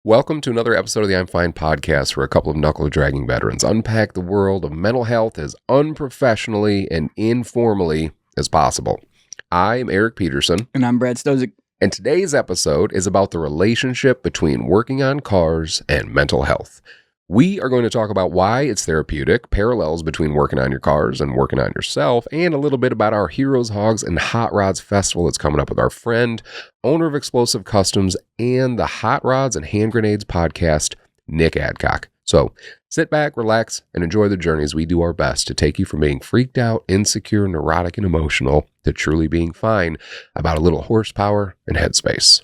Welcome to another episode of the F.I.N.E podcast, where a couple of knuckle-dragging veterans unpack the world of mental health as unprofessionally and informally as possible. I'm Eric Peterson. And I'm Brad Stozic. And today's episode is about the relationship between working on cars and mental health. We are going to talk about why it's therapeutic, parallels between working on your cars and working on yourself, and a little bit about our Heroes, Hogs, and Hot Rods festival that's coming up with our friend, owner of Explosive Customz, and the Hot Rods and Hand Grenades podcast, Nick Adcock. So sit back, relax, and enjoy the journey as we do our best to take you from being freaked out, insecure, neurotic, and emotional to truly being fine about a little horsepower and headspace.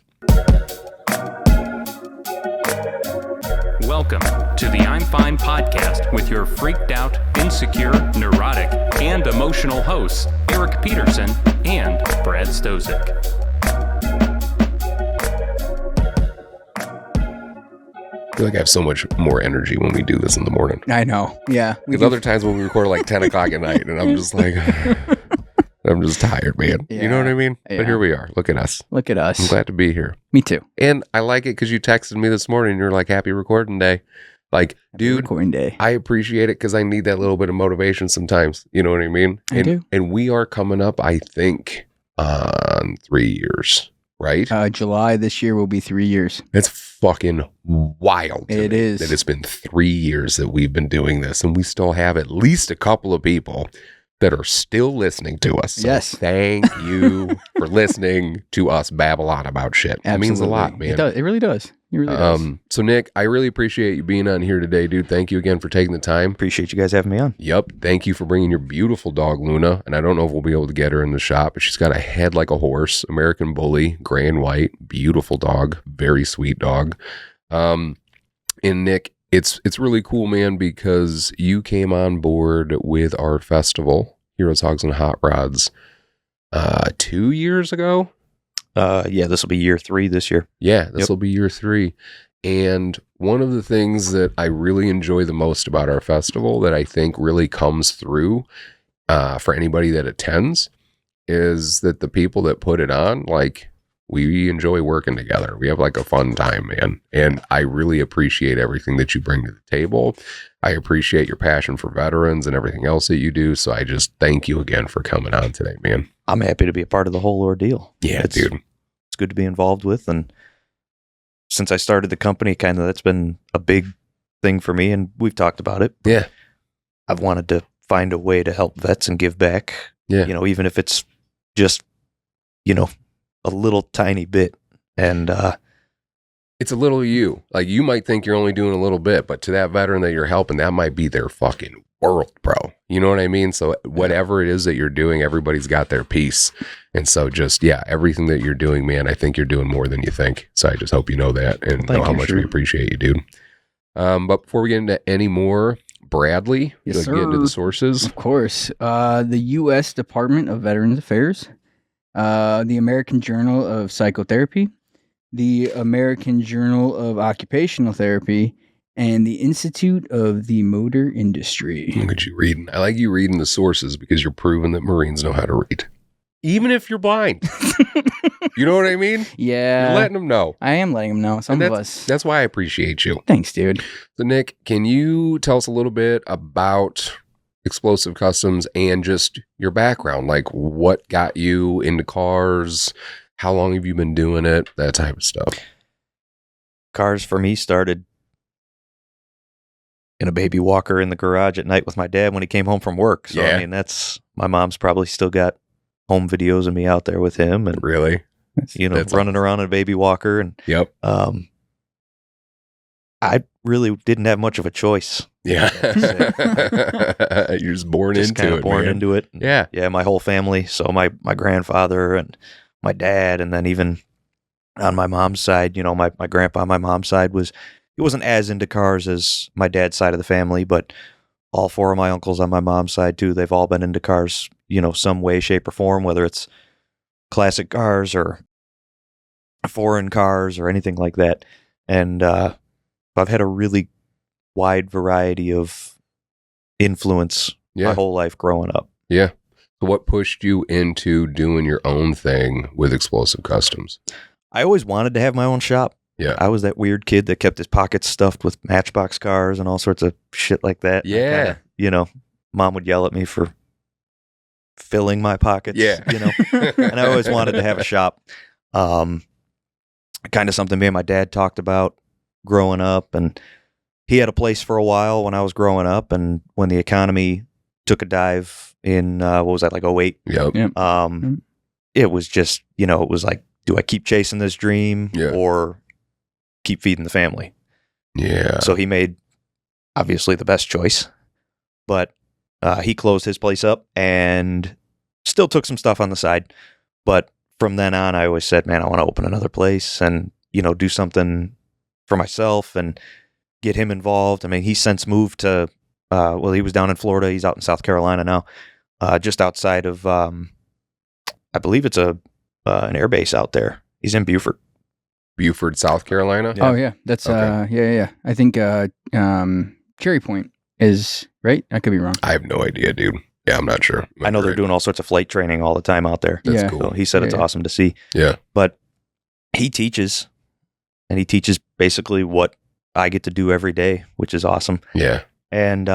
Welcome to the I'm Fine podcast with your freaked out, insecure, neurotic, and emotional hosts, Eric Peterson and Brad Stozic. I feel like I have so much more energy when we do this in the morning. I know. Yeah. Because other times when we record like 10 o'clock at night, and I'm just like, I'm just tired, man. Yeah. You know what I mean? Yeah. But here we are. Look at us. Look at us. I'm glad to be here. Me too. And I like it because you texted me this morning and you're like, happy recording day. Like, dude, Recording day. I appreciate it because I need that little bit of motivation sometimes. You know what I mean? I do. And we are coming up, I think, on 3 years, right? July this year will be 3 years. It's fucking wild. It is. That it's been 3 years that we've been doing this, and we still have at least a couple of people that are still listening to us. So yes. Thank you for listening to us babble on about shit. Absolutely. That means a lot, man. It does. It really does. It really does. So Nick, I really appreciate you being on here today, dude. Thank you again for taking the time. Appreciate you guys having me on. Yep. Thank you for bringing your beautiful dog, Luna. And I don't know if we'll be able to get her in the shop, but she's got a head like a horse, American Bully, gray and white, beautiful dog, very sweet dog. And Nick, it's really cool, man, because you came on board with our festival, Heroes, Hogs, and Hot Rods, 2 years ago. Yeah, this will be year 3 this year. Yeah, this will be year 3. And one of the things that I really enjoy the most about our festival that I think really comes through for anybody that attends is that the people that put it on, like, we enjoy working together. We have like a fun time, man. And I really appreciate everything that you bring to the table. I appreciate your passion for veterans and everything else that you do. So I just thank you again for coming on today, man. I'm happy to be a part of the whole ordeal. Yeah, dude. It's good to be involved with. And since I started the company, kind of that's been a big thing for me. And we've talked about it. Yeah. I've wanted to find a way to help vets and give back. Yeah. You know, even if it's just, a little tiny bit. And it's a little you. Like, you might think you're only doing a little bit, but to that veteran that you're helping, that might be their fucking world, bro. You know what I mean? So whatever it is that you're doing, everybody's got their piece. And so just, everything that you're doing, man, I think you're doing more than you think. So I just hope you know that and know how much we appreciate you, dude. But before we get into any more, Bradley, Yes, get into the sources. Of course. The U.S. Department of Veterans Affairs, the American Journal of Psychotherapy, the American Journal of Occupational Therapy, and the Institute of the Motor Industry. Look at you reading. I like you reading the sources because you're proving that Marines know how to read. Even if you're blind. You know what I mean? Yeah. You're letting them know. I am letting them know. Some of us. That's why I appreciate you. Thanks, dude. So, Nick, can you tell us a little bit about Explosive Customz and just your background? Like, what got you into cars? How long have you been doing it? That type of stuff. Cars for me started in a baby walker in the garage at night with my dad when he came home from work. So, Yeah. I mean, my mom's probably still got home videos of me out there with him and, Really? That's running around in a baby walker. And, Yep. I really didn't have much of a choice. Yeah. You're just born Just into kind it, of born man. into it. Yeah. Yeah, my whole family. So my grandfather and my dad, and then even on my mom's side, my grandpa on my mom's side he wasn't as into cars as my dad's side of the family, but all 4 of my uncles on my mom's side too, they've all been into cars, some way, shape, or form, whether it's classic cars or foreign cars or anything like that. And I've had a really wide variety of influence my whole life growing up. Yeah. So what pushed you into doing your own thing with Explosive Customz? I always wanted to have my own shop. Yeah. I was that weird kid that kept his pockets stuffed with Matchbox cars and all sorts of shit like that. Yeah. Mom would yell at me for filling my pockets. Yeah. And I always wanted to have a shop. Kind of something me and my dad talked about growing up, and he had a place for a while when I was growing up, and when the economy took a dive in what was that, like 08? Yep. It was just, it was like, do I keep chasing this dream or keep feeding the family? Yeah. So he made obviously the best choice, but he closed his place up and still took some stuff on the side. But from then on, I always said, man, I want to open another place and, do something for myself and get him involved. I mean, he's since moved to, he was down in Florida. He's out in South Carolina now, just outside of, I believe it's an air base out there. He's in Beaufort, South Carolina. Oh yeah, that's Okay. yeah. I think Cherry Point is right. I could be wrong. I have no idea, dude. Yeah, I'm not sure. I know they're doing all sorts of flight training all the time out there. That's Yeah. cool. So he said it's awesome to see. Yeah. But he teaches, and he teaches basically what I get to do every day, which is awesome. Yeah. And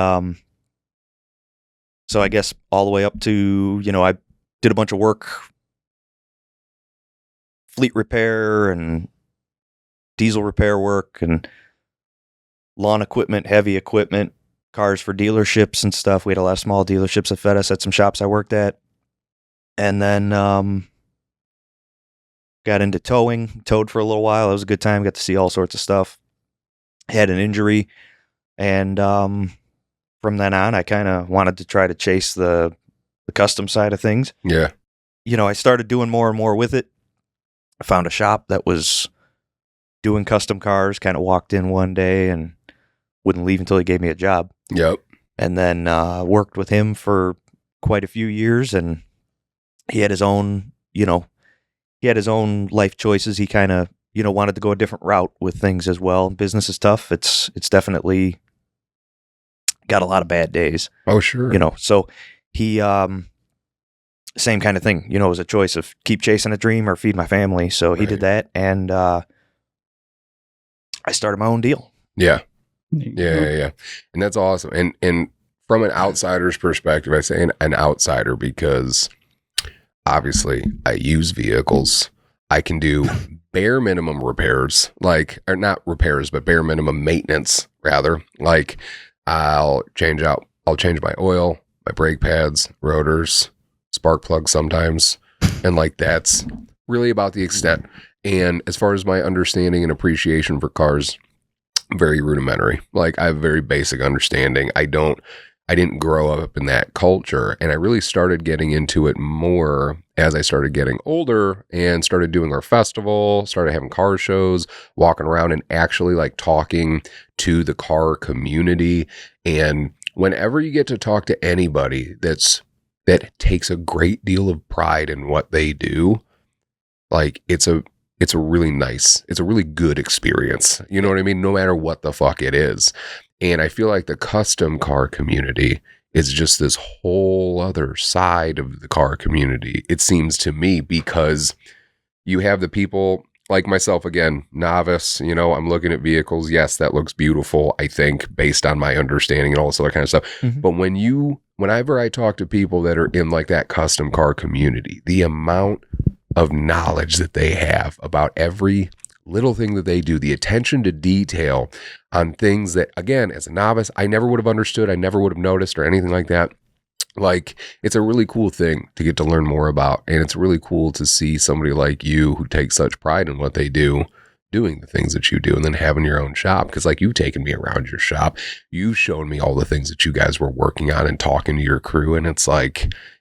so I guess all the way up to, I did a bunch of work, fleet repair and diesel repair work and lawn equipment, heavy equipment, cars for dealerships and stuff. We had a lot of small dealerships that fed us at some shops I worked at. And then got into towed for a little while. It was a good time. Got to see all sorts of stuff. Had an injury. And from then on, I kind of wanted to try to chase the custom side of things. Yeah. I started doing more and more with it. I found a shop that was doing custom cars, kind of walked in one day and wouldn't leave until he gave me a job. Yep. And then worked with him for quite a few years, and he had his own, life choices. He kind of, wanted to go a different route with things as well. Business is tough. It's definitely got a lot of bad days. Oh, sure. So he, same kind of thing, it was a choice of keep chasing a dream or feed my family. So he did that. And I started my own deal. Yeah. Yeah. And that's awesome. And from an outsider's perspective, I say an outsider because obviously I use vehicles. I can do bare minimum repairs, or not repairs, but bare minimum maintenance rather. Like I'll change my oil, my brake pads, rotors, spark plugs sometimes. And that's really about the extent. And as far as my understanding and appreciation for cars, very rudimentary. I have a very basic understanding. I didn't grow up in that culture, and I really started getting into it more as I started getting older and started doing our festival, started having car shows, walking around and actually talking to the car community. And whenever you get to talk to anybody that takes a great deal of pride in what they do, it's a really good experience. You know what I mean? No matter what the fuck it is. And I feel like the custom car community is just this whole other side of the car community, it seems to me, because you have the people like myself, again, novice, I'm looking at vehicles. Yes, that looks beautiful, I think, based on my understanding and all this other kind of stuff. Mm-hmm. But whenever I talk to people that are in that custom car community, the amount of knowledge that they have about every little thing that they do, the attention to detail on things that, again, as a novice, I never would have understood, I never would have noticed or anything like that. It's a really cool thing to get to learn more about. And it's really cool to see somebody like you who takes such pride in what they do, doing the things that you do, and then having your own shop. Because you've taken me around your shop, you've shown me all the things that you guys were working on and talking to your crew. And it's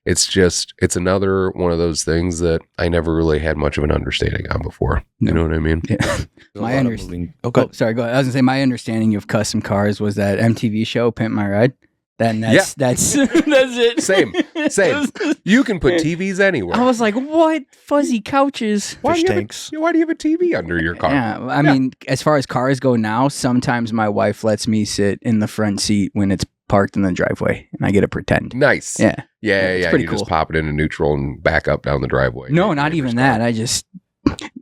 it's another one of those things that I never really had much of an understanding on before. No. You know what I mean? Yeah. My understanding. Sorry, go ahead. I was gonna say my understanding of custom cars was that MTV show Pimp My Ride. That's that's it. Same. You can put TVs anywhere. I was like, what? Fuzzy couches. Why do you tanks. have a TV under your car? Yeah, I mean, as far as cars go now, sometimes my wife lets me sit in the front seat when it's parked in the driveway, and I get to pretend. Nice. Yeah. Yeah. Pretty You cool. just pop it into neutral and back up down the driveway. No, not even that. I just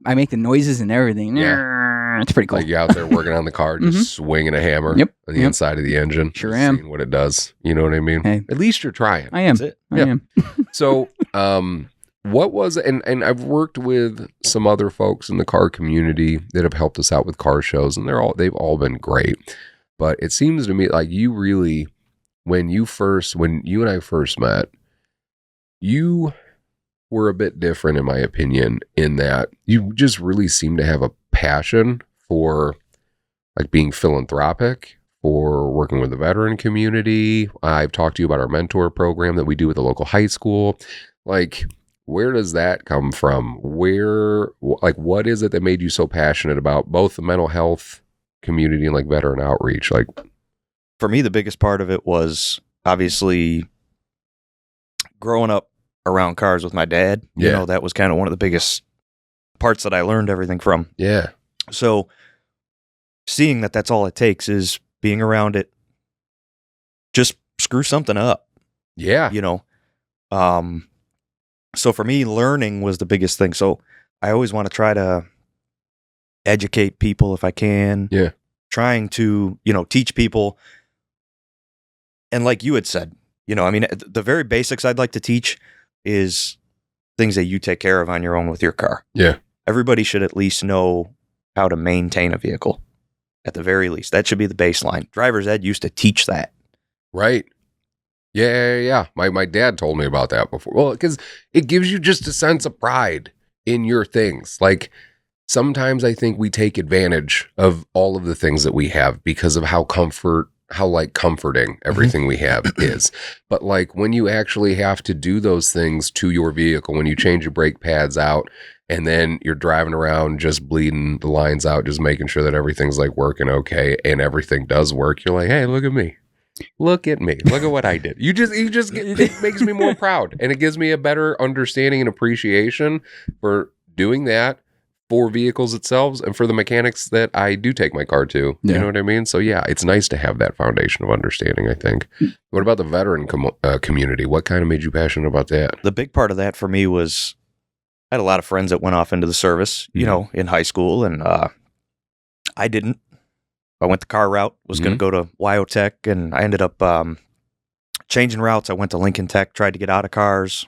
I make the noises and everything. It's pretty cool. Like you out there working on the car, just swinging a hammer Yep. on the inside of the engine. Sure just am. seeing what it does. You know what I mean? Hey. At least you're trying. I am. That's it. I Yeah. am. So, what was, and I've worked with some other folks in the car community that have helped us out with car shows, and they've all been great. But it seems to me like you really, when you and I first met, you were a bit different, in my opinion, in that you just really seem to have a passion for like being philanthropic, for working with the veteran community. I've talked to you about our mentor program that we do at the local high school. Like, where does that come from? What is it that made you so passionate about both the mental health community and like veteran outreach? Like, For me, the biggest part of it was obviously growing up around cars with my dad. You Yeah. know, that was kind of one of the biggest parts that I learned everything from. yeah, So seeing that that's all it takes is being around it, just screw something up, yeah, you know? So for me, learning was the biggest thing. So I always want to try to educate people if I can. Yeah. Trying to, teach people. And like you had said, I mean, the very basics I'd like to teach is things that you take care of on your own with your car. yeah, Everybody should at least know how to maintain a vehicle. At the very least, that should be the baseline. Driver's ed used to teach that. right. Yeah. My dad told me about that before. Well, because it gives you just a sense of pride in your things. Like, sometimes I think we take advantage of all of the things that we have because of how comforting everything we have is. But like when you actually have to do those things to your vehicle, when you change your brake pads out and then you're driving around just bleeding the lines out, just making sure that everything's like working okay and everything does work, you're like, hey, look at me. Look at me. Look at what I did. It makes me more proud, and it gives me a better understanding and appreciation for doing that for vehicles itself and for the mechanics that I do take my car to. Yeah. You know what I mean? So yeah, it's nice to have that foundation of understanding, I think. What about the veteran community? What kind of made you passionate about that? The big part of that for me was I had a lot of friends that went off into the service, in high school, and I didn't. I went the car route, was going to go to Wyotech, and I ended up changing routes. I went to Lincoln Tech, tried to get out of cars.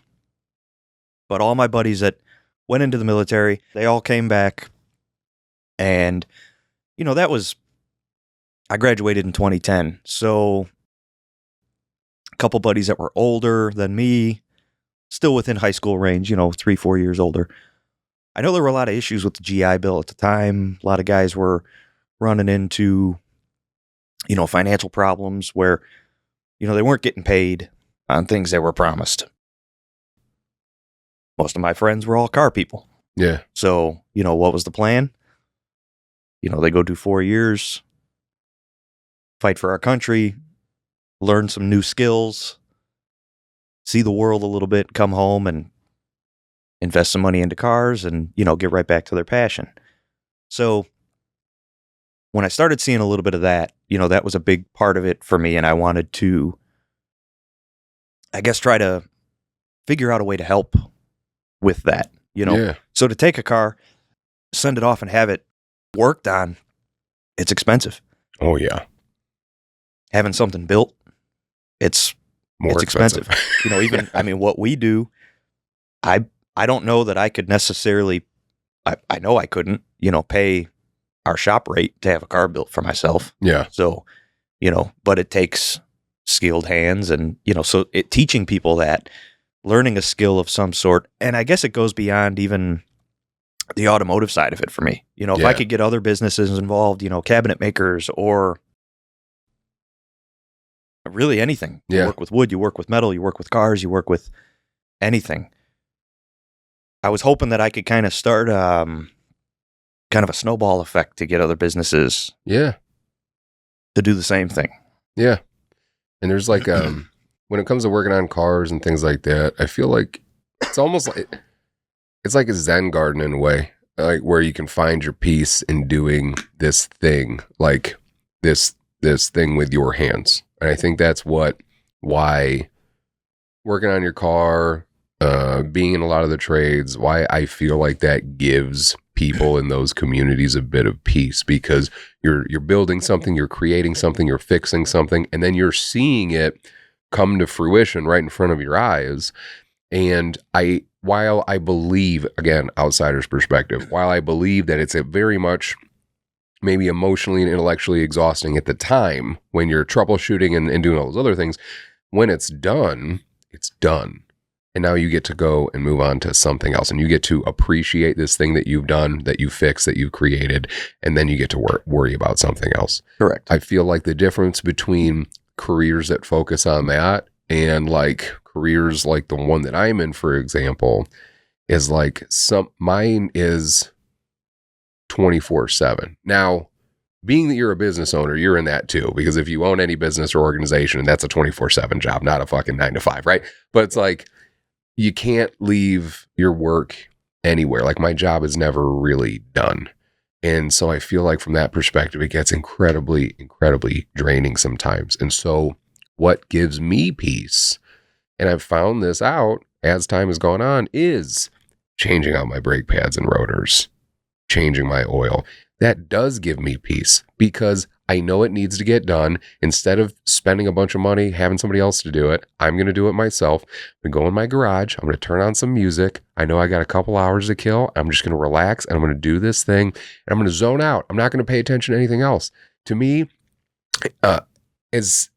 But all my buddies that went into the military, they all came back. And, I graduated in 2010. So a couple buddies that were older than me, still within high school range, 3-4 years older. I know there were a lot of issues with the GI Bill at the time. A lot of guys were running into, financial problems where, they weren't getting paid on things they were promised. Most of my friends were all car people. Yeah. So, what was the plan? They go do 4 years, fight for our country, learn some new skills, see the world a little bit, come home and invest some money into cars and, get right back to their passion. So when I started seeing a little bit of that, that was a big part of it for me. And I wanted to, I guess, try to figure out a way to help with that, Yeah. So to take a car, send it off and have it worked on, it's expensive. Oh yeah. Having something built, it's More expensive. Even, what we do, I don't know that I could necessarily, I know I couldn't, pay our shop rate to have a car built for myself. Yeah. So, but it takes skilled hands and, so teaching people that, learning a skill of some sort. And I guess it goes beyond even the automotive side of it for me. If I could get other businesses involved, cabinet makers or really anything. Yeah. You work with wood, you work with metal, you work with cars, you work with anything. I was hoping that I could kind of start kind of a snowball effect to get other businesses Yeah. to do the same thing. Yeah. And there's like, when it comes to working on cars and things like that, I feel like it's almost like, it's like a Zen garden in a way, like where you can find your peace in doing this thing, like this thing with your hands. And I think that's why working on your car, being in a lot of the trades, why I feel like that gives people in those communities a bit of peace, because you're building something, you're creating something, you're fixing something, and then you're seeing it come to fruition right in front of your eyes. And while I believe, again, outsider's perspective, while I believe that it's a very much maybe emotionally and intellectually exhausting at the time when you're troubleshooting and doing all those other things, when it's done, it's done. And now you get to go and move on to something else, and you get to appreciate this thing that you've done, that you fixed, that you've created, and then you get to worry about something else. Correct. I feel like the difference between careers that focus on that and like careers like the one that I'm in, for example, is like mine is 24/7. Now, being that you're a business owner, you're in that too, because if you own any business or organization, that's a 24/7 job, not a fucking 9 to 5, right? But it's like, you can't leave your work anywhere. Like, my job is never really done. And so I feel like from that perspective, it gets incredibly, incredibly draining sometimes. And so what gives me peace, and I've found this out as time has gone on, is changing out my brake pads and rotors, changing my oil. That does give me peace, because I know it needs to get done. Instead of spending a bunch of money, having somebody else to do it, I'm going to do it myself. I'm going to go in my garage. I'm going to turn on some music. I know I got a couple hours to kill. I'm just going to relax, and I'm going to do this thing, and I'm going to zone out. I'm not going to pay attention to anything else. To me, as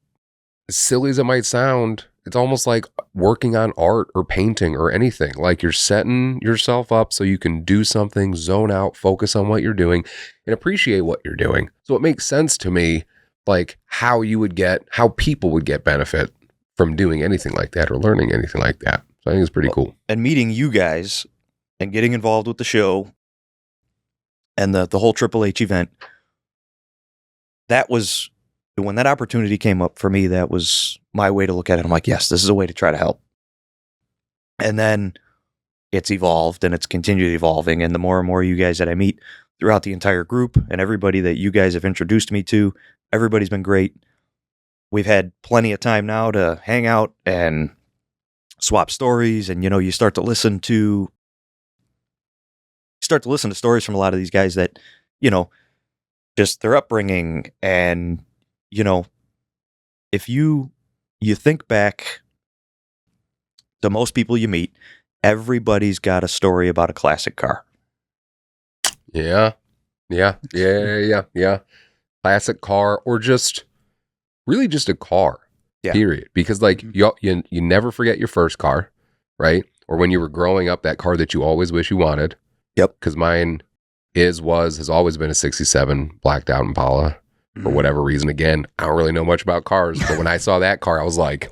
silly as it might sound, it's almost like working on art or painting or anything. Like, you're setting yourself up so you can do something, zone out, focus on what you're doing, and appreciate what you're doing. So it makes sense to me, like, how people would get benefit from doing anything like that or learning anything like that. So I think it's pretty cool. And meeting you guys and getting involved with the show and the whole Triple H event, that was, when that opportunity came up for me, that was my way to look at it. I'm like, yes, this is a way to try to help. And then it's evolved, and it's continued evolving. And the more and more you guys that I meet throughout the entire group, and everybody that you guys have introduced me to, everybody's been great. We've had plenty of time now to hang out and swap stories. And, you start to listen to stories from a lot of these guys that, just their upbringing. And, if you think back to most people you meet, everybody's got a story about a classic car. Yeah. Classic car, or just really just a car, period. Because like you never forget your first car, right? Or when you were growing up, that car that you always wish you wanted. Yep. Because mine has always been a 67 blacked out Impala. For whatever reason. Again, I don't really know much about cars, but when I saw that car, I was like,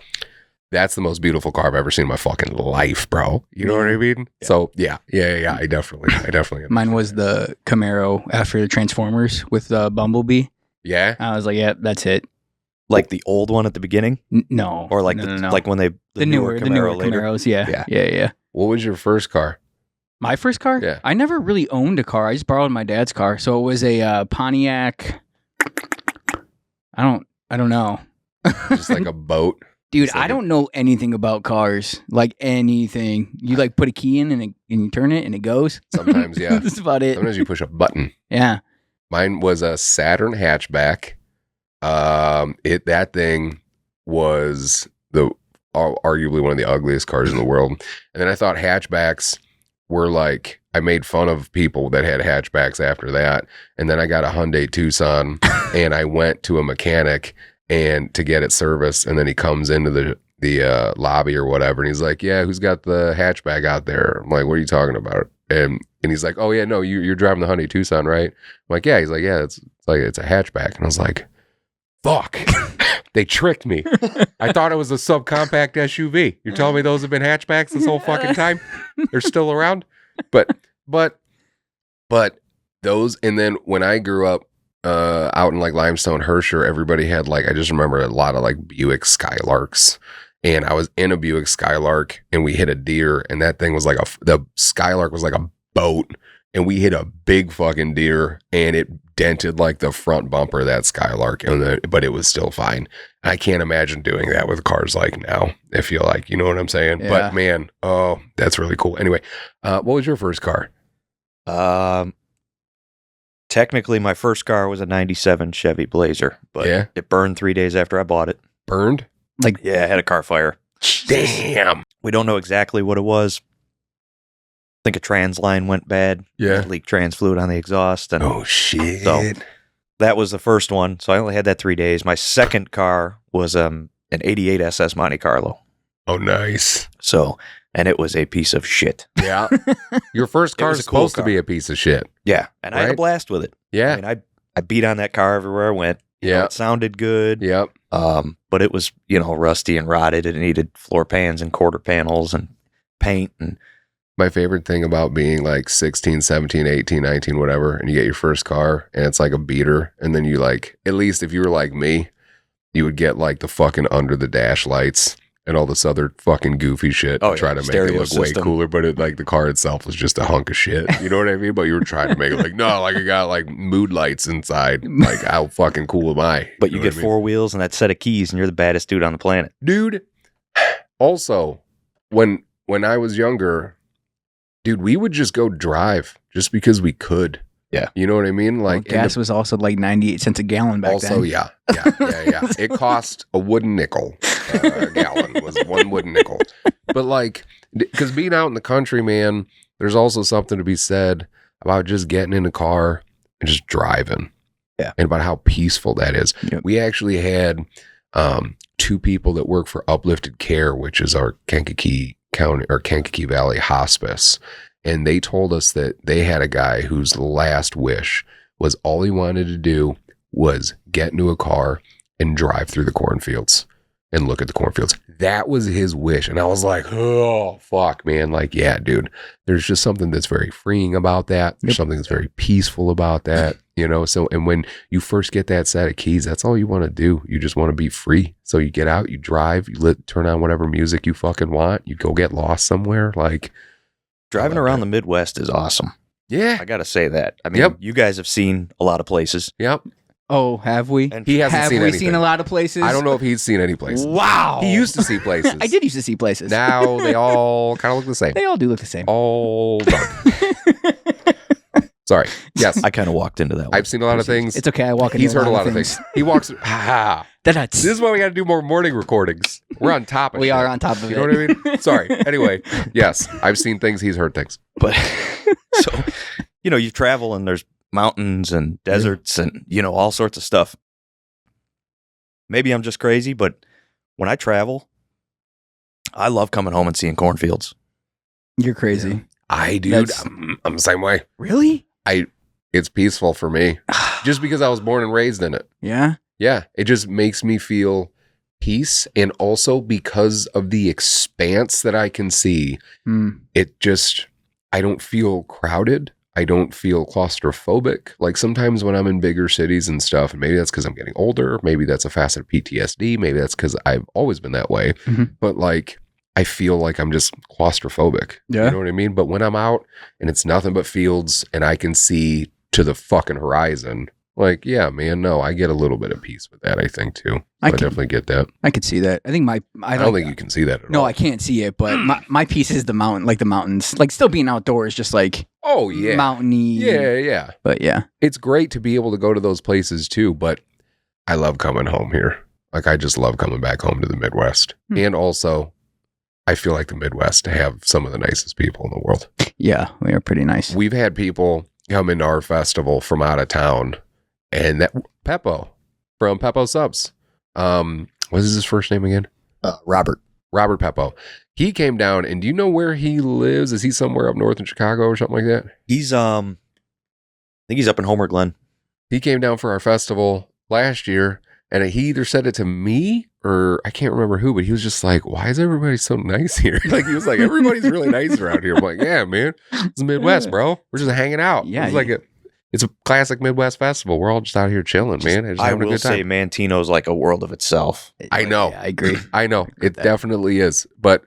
that's the most beautiful car I've ever seen in my fucking life, bro. You know what I mean? Yeah. So yeah. I definitely. Mine was the Camaro after the Transformers with Bumblebee. Yeah. I was like, yeah, that's it. Like the old one at the beginning? No. Or like no. like when the newer Camaros, yeah. What was your first car? My first car? Yeah. I never really owned a car. I just borrowed my dad's car. So it was a Pontiac. I don't know. Just like a boat. Dude, I don't know anything about cars. Like anything. You like put a key in and you turn it and it goes? Sometimes, yeah. That's about it. Sometimes you push a button. Yeah. Mine was a Saturn hatchback. That thing was arguably one of the ugliest cars in the world. And then I thought hatchbacks were like, I made fun of people that had hatchbacks after that. And then I got a Hyundai Tucson and I went to a mechanic and to get it serviced. And then he comes into the lobby or whatever. And he's like, yeah, who's got the hatchback out there? I'm like, what are you talking about? And he's like, oh yeah, no, you're driving the Hyundai Tucson, right? I'm like, yeah. He's like, yeah, it's a hatchback. And I was like, fuck, they tricked me. I thought it was a subcompact SUV. You're telling me those have been hatchbacks this whole fucking time? They're still around? But those, and then when I grew up out in like Limestone, Hersher, everybody had like, I just remember a lot of like Buick Skylarks, and I was in a Buick Skylark and we hit a deer, and that thing was like the Skylark was like a boat, and we hit a big fucking deer, and it dented like the front bumper of that Skylark, but it was still fine. I can't imagine doing that with cars like now. I feel like, you know what I'm saying? Yeah. But man, oh, that's really cool. Anyway, what was your first car? Technically, my first car was a 97 Chevy Blazer, but Yeah. it burned 3 days after I bought it. Burned? Like, Yeah, I had a car fire. Damn. We don't know exactly what it was. I think a trans line went bad. Yeah. Leaked trans fluid on the exhaust. And Oh, shit. So- that was the first one. So I only had that 3 days. My second car was an 88 SS Monte Carlo. Oh, nice. So, and it was a piece of shit. Yeah. Your first car was is a cool supposed to car. be a piece of shit. Yeah. And I had a Right? blast with it. Yeah. I mean, I beat on that car everywhere I went. You know, Yeah. it sounded good. Yep. But it was, rusty and rotted. It needed floor pans and quarter panels and paint. And My favorite thing about being like 16, 17, 18, 19, whatever, and you get your first car and it's like a beater. And then you like, at least if you were like me, you would get like the fucking under the dash lights and all this other fucking goofy shit Oh, to try yeah, to make it stereo look way system. cooler. But it like the car itself was just a hunk of shit. You know what I mean? But you were trying to make it like, no, like I got like mood lights inside. Like how fucking cool am I? But you know get what I mean? 4 wheels and that set of keys, and you're the baddest dude on the planet. Dude. Also, when I was younger, dude, we would just go drive just because we could. Yeah. You know what I mean? well, Like gas was also like 98 cents a gallon back also, then. yeah. It cost a wooden nickel. A gallon was one wooden nickel. But like, because being out in the country, man, there's also something to be said about just getting in a car and just driving. Yeah. And about how peaceful that is. Yep. We actually had 2 people that work for Uplifted Care, which is our Kankakee County or Kankakee Valley hospice. And they told us that they had a guy whose last wish was all he wanted to do was get into a car and drive through the cornfields and look at the cornfields. That was his wish. And I was like, oh, fuck, man. Like, yeah, dude, there's just something that's very freeing about that. There's something that's very peaceful about that, you know? So, and when you first get that set of keys, that's all you want to do. You just want to be free. So you get out, you drive, you turn on whatever music you fucking want. You go get lost somewhere. Like, Driving I love around that. the Midwest is awesome. yeah. I got to say that. I mean, Yep. you guys have seen a lot of places. Yep. Oh, have we? And He hasn't Have seen we anything. seen a lot of places? I don't know if he's seen any places. Wow. He used to see places. I did used to see places. Now they all kind of look the same. They all do look the same. All dark. Sorry. Yes. I kind of walked into that one. I've seen a lot of things. It's okay. I walk into He's heard a lot of things. He walks. Ha. That's This is why we got to do more morning recordings. We're on top of we shit. are on top of You it. know what I mean? Sorry. Anyway, yes, I've seen things. He's heard things. But so, you travel and there's mountains and deserts and, all sorts of stuff. Maybe I'm just crazy, but when I travel, I love coming home and seeing cornfields. You're crazy. Dude, That's- I'm the same way. Really? It's peaceful for me just because I was born and raised in it. Yeah. Yeah, it just makes me feel peace. And also because of the expanse that I can see, I don't feel crowded. I don't feel claustrophobic. Like sometimes when I'm in bigger cities and stuff, and maybe that's because I'm getting older, maybe that's a facet of PTSD, maybe that's because I've always been that way. Mhm. But like, I feel like I'm just claustrophobic. Yeah. You know what I mean? But when I'm out and it's nothing but fields and I can see to the fucking horizon, like, yeah, man, no, I get a little bit of peace with that, I think, too. I I can- definitely get that. I could see that. I think I I don't think you can see that at No, all. I can't see it, but my piece is the mountains. Like still being outdoors, just like Oh, yeah. mountainy. Yeah. But yeah. It's great to be able to go to those places, too, but I love coming home here. Like, I just love coming back home to the Midwest. And also, I feel like the Midwest have some of the nicest people in the world. Yeah, we are pretty nice. We've had people come into our festival from out of town, and that Peppo from Peppo Subs. What is his first name again? Robert. Robert Peppo. He came down, and do you know where he lives? Is he somewhere up north in Chicago or something like that? He's, I think he's up in Homer Glen. He came down for our festival last year, and he either said it to me or I can't remember who, but he was just like, why is everybody so nice here? Like, he was like, everybody's really nice around here. I'm like, yeah, man, it's the Midwest, bro. We're just hanging out. Yeah, It's like it's a classic Midwest festival. We're all just out here chilling, man. Just I having a will good time. say Mantino's like a world of itself. I know. Yeah, I agree. I know. agree It with that. definitely is. But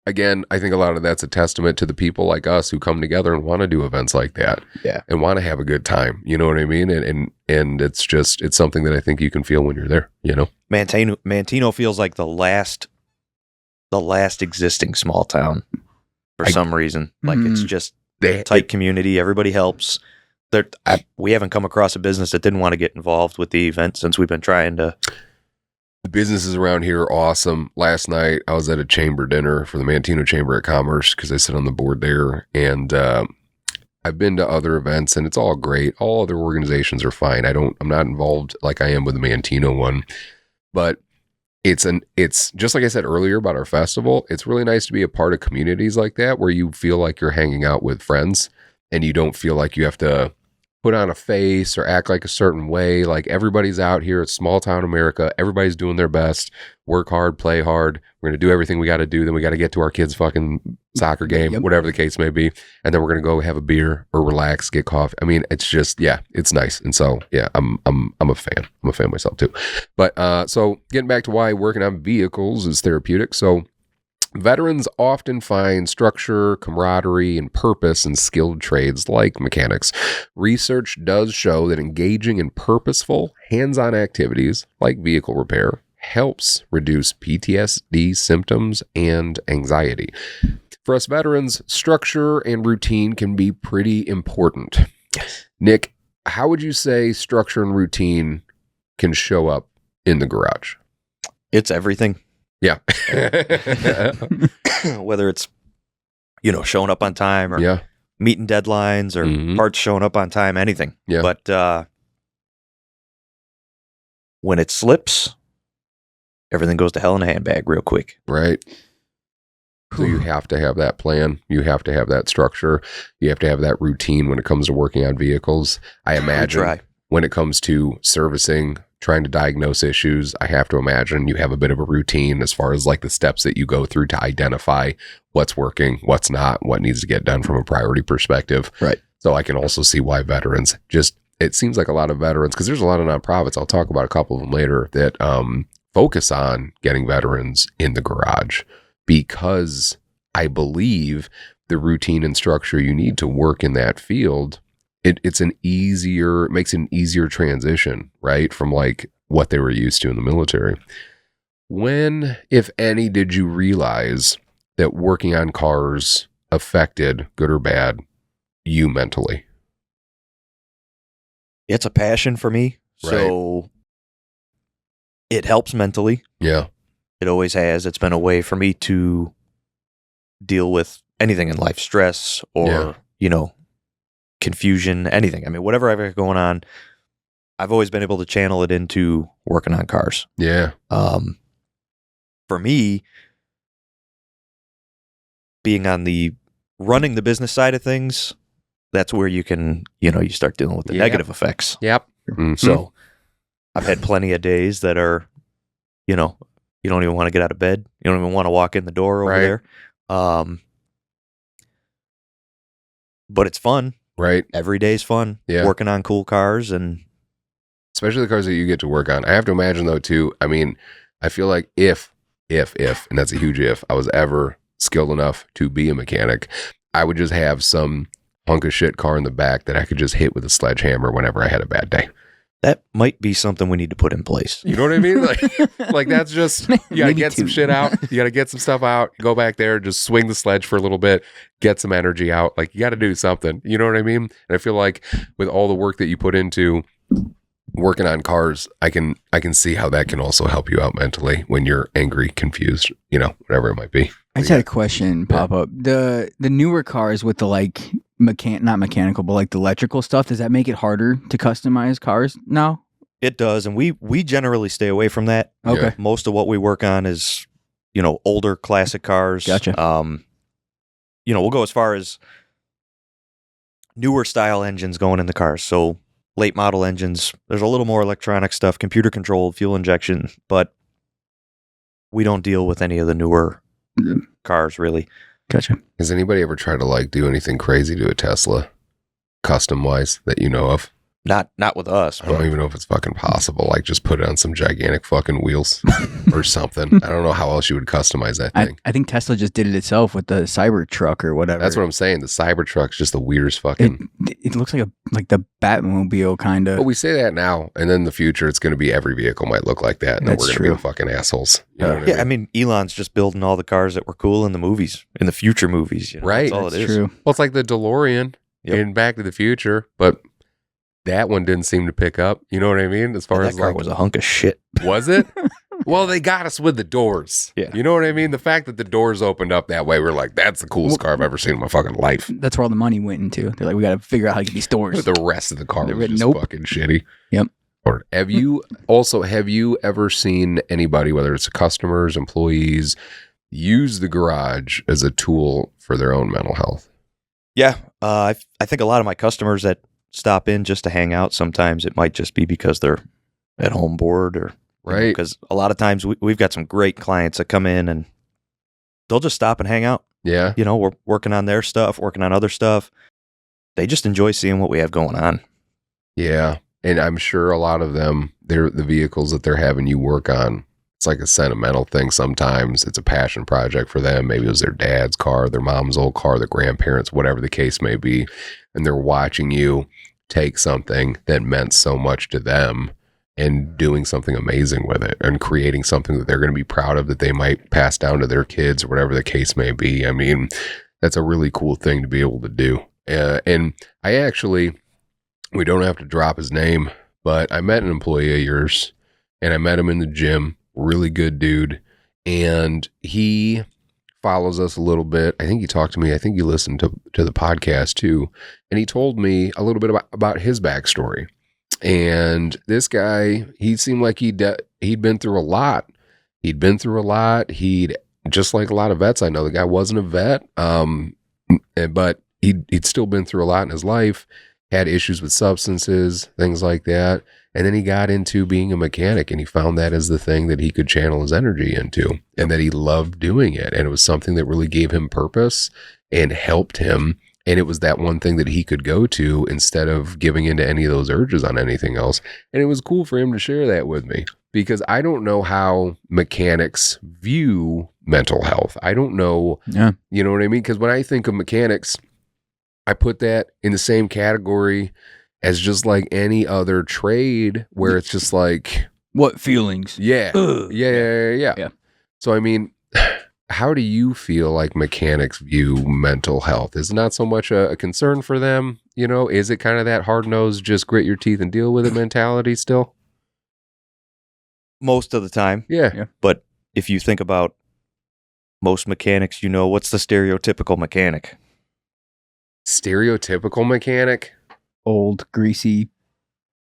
again, I think a lot of that's a testament to the people like us who come together and want to do events like that. Yeah. And want to have a good time. You know what I mean? And it's something that I think you can feel when you're there, you know? Manteno feels like the last existing small town for some reason. Like it's just tight community. Everybody helps. We haven't come across a business that didn't want to get involved with the event since we've been trying to. The businesses around here are awesome. Last night, I was at a chamber dinner for the Manteno Chamber of Commerce because I sit on the board there. And I've been to other events, and it's all great. All other organizations are fine. I'm not involved like I am with the Manteno one. But it's just like I said earlier about our festival, it's really nice to be a part of communities like that where you feel like you're hanging out with friends and you don't feel like you have to put on a face or act like a certain way. Like everybody's out here. It's small town America. Everybody's doing their best. Work hard, play hard. We're going to do everything we got to do. Then we got to get to our kids' fucking soccer game, whatever the case may be. And then we're going to go have a beer or relax, get coffee. I mean, it's just, it's nice. And so, I'm a fan. I'm a fan myself too. But so getting back to why working on vehicles is therapeutic. So veterans often find structure, camaraderie, and purpose in skilled trades like mechanics. Research does show that engaging in purposeful, hands-on activities like vehicle repair helps reduce PTSD symptoms and anxiety. For us veterans, structure and routine can be pretty important. Nick, how would you say structure and routine can show up in the garage? It's everything. Yeah. Whether it's, showing up on time or meeting deadlines or parts showing up on time, anything. Yeah. But when it slips, everything goes to hell in a handbag real quick. Right. So you have to have that plan. You have to have that structure. You have to have that routine when it comes to working on vehicles. I imagine when it comes to servicing, trying to diagnose issues, I have to imagine you have a bit of a routine as far as like the steps that you go through to identify what's working, what's not, what needs to get done from a priority perspective. Right. So I can also see why veterans it seems like a lot of veterans, because there's a lot of nonprofits, I'll talk about a couple of them later, that focus on getting veterans in the garage, because I believe the routine and structure you need to work in that field, it makes an easier transition, right? From like what they were used to in the military. When, if any, did you realize that working on cars affected, good or bad, you mentally? It's a passion for me. Right. So it helps mentally. Yeah. It always has. It's been a way for me to deal with anything in life, stress or, confusion, anything. I mean, whatever I've got going on, I've always been able to channel it into working on cars. Yeah. For me, being on the running the business side of things, that's where you can, you start dealing with the negative effects. Yep. Mm-hmm. So I've had plenty of days that are, you don't even want to get out of bed. You don't even want to walk in the door over there. But it's fun. Right. Every day's fun. Yeah. Working on cool cars, and especially the cars that you get to work on. I have to imagine though too, I mean, I feel like if, and that's a huge if, I was ever skilled enough to be a mechanic, I would just have some hunk of shit car in the back that I could just hit with a sledgehammer whenever I had a bad day. That might be something we need to put in place. You know what I mean? Like that's just, you got to get some shit out. You got to get some stuff out, go back there, just swing the sledge for a little bit, get some energy out. Like you got to do something. You know what I mean? And I feel like with all the work that you put into working on cars, I can see how that can also help you out mentally when you're angry, confused, whatever it might be. I just had a question pop up. The newer cars with the not mechanical, but like the electrical stuff, does that make it harder to customize cars now? It does, and we generally stay away from that. Okay. Most of what we work on is, older classic cars. Gotcha. We'll go as far as newer style engines going in the cars. So late model engines, there's a little more electronic stuff, computer controlled, fuel injection, but we don't deal with any of the newer cars really. Gotcha. Has anybody ever tried to do anything crazy to a Tesla custom wise that you know of? Not with us. I don't even know if it's fucking possible. Like, just put it on some gigantic fucking wheels or something. I don't know how else you would customize that thing. I think Tesla just did it itself with the Cybertruck or whatever. That's what I'm saying. The Cybertruck's just the weirdest fucking. It looks like the Batmobile kind of. But we say that now, and then in the future, it's going to be every vehicle might look like that, and then That's we're going to be true. the fucking assholes. You know what Yeah, I mean, Elon's just building all the cars that were cool in the movies, in the future movies. You know? Right. That's all That's it is. true. Well, it's like the DeLorean Yep. in Back to the Future, but that one didn't seem to pick up. You know what I mean? As far That as car like, was a hunk of shit. was it? Well, they got us with the doors. Yeah. You know what I mean? The fact that the doors opened up that way, we're like, that's the coolest car I've ever seen in my fucking life. That's where all the money went into. They're like, we got to figure out how to get these doors. But the rest of the car They was went, just nope. fucking shitty. Yep. Or have you ever seen anybody, whether it's customers, employees, use the garage as a tool for their own mental health? Yeah, I think a lot of my customers that stop in just to hang out, sometimes it might just be because they're at home bored or Right. because a lot of times we've got some great clients that come in and they'll just stop and hang out. Yeah. You know, we're working on their stuff, working on other stuff. They just enjoy seeing what we have going on. Yeah. And I'm sure a lot of them, the vehicles that they're having you work on, it's like a sentimental thing sometimes. It's a passion project for them. Maybe it was their dad's car, their mom's old car, their grandparents, whatever the case may be. And they're watching you take something that meant so much to them and doing something amazing with it and creating something that they're going to be proud of that they might pass down to their kids or whatever the case may be. I mean, that's a really cool thing to be able to do. And I actually, we don't have to drop his name, but I met an employee of yours and I met him in the gym. Really good dude. And he follows us a little bit. I think he talked to me. I think you listened to the podcast too. And he told me a little bit about his backstory. And this guy, he seemed like he'd been through a lot. He'd just like a lot of vets I know, the guy wasn't a vet, but he'd still been through a lot in his life, had issues with substances, things like that. And then he got into being a mechanic and he found that as the thing that he could channel his energy into and that he loved doing it. And it was something that really gave him purpose and helped him. And it was that one thing that he could go to instead of giving into any of those urges on anything else. And it was cool for him to share that with me because I don't know how mechanics view mental health. I don't know, You know what I mean? Because when I think of mechanics, I put that in the same category as just like any other trade where it's just like, What feelings? yeah. Yeah. So, I mean, how do you feel like mechanics view mental health? Is it not so much a concern for them? You know, is it kind of that hard-nosed, just grit your teeth and deal with it mentality still? Most of the time. Yeah. But if you think about most mechanics, you know, what's the stereotypical mechanic? Stereotypical mechanic? Old, greasy,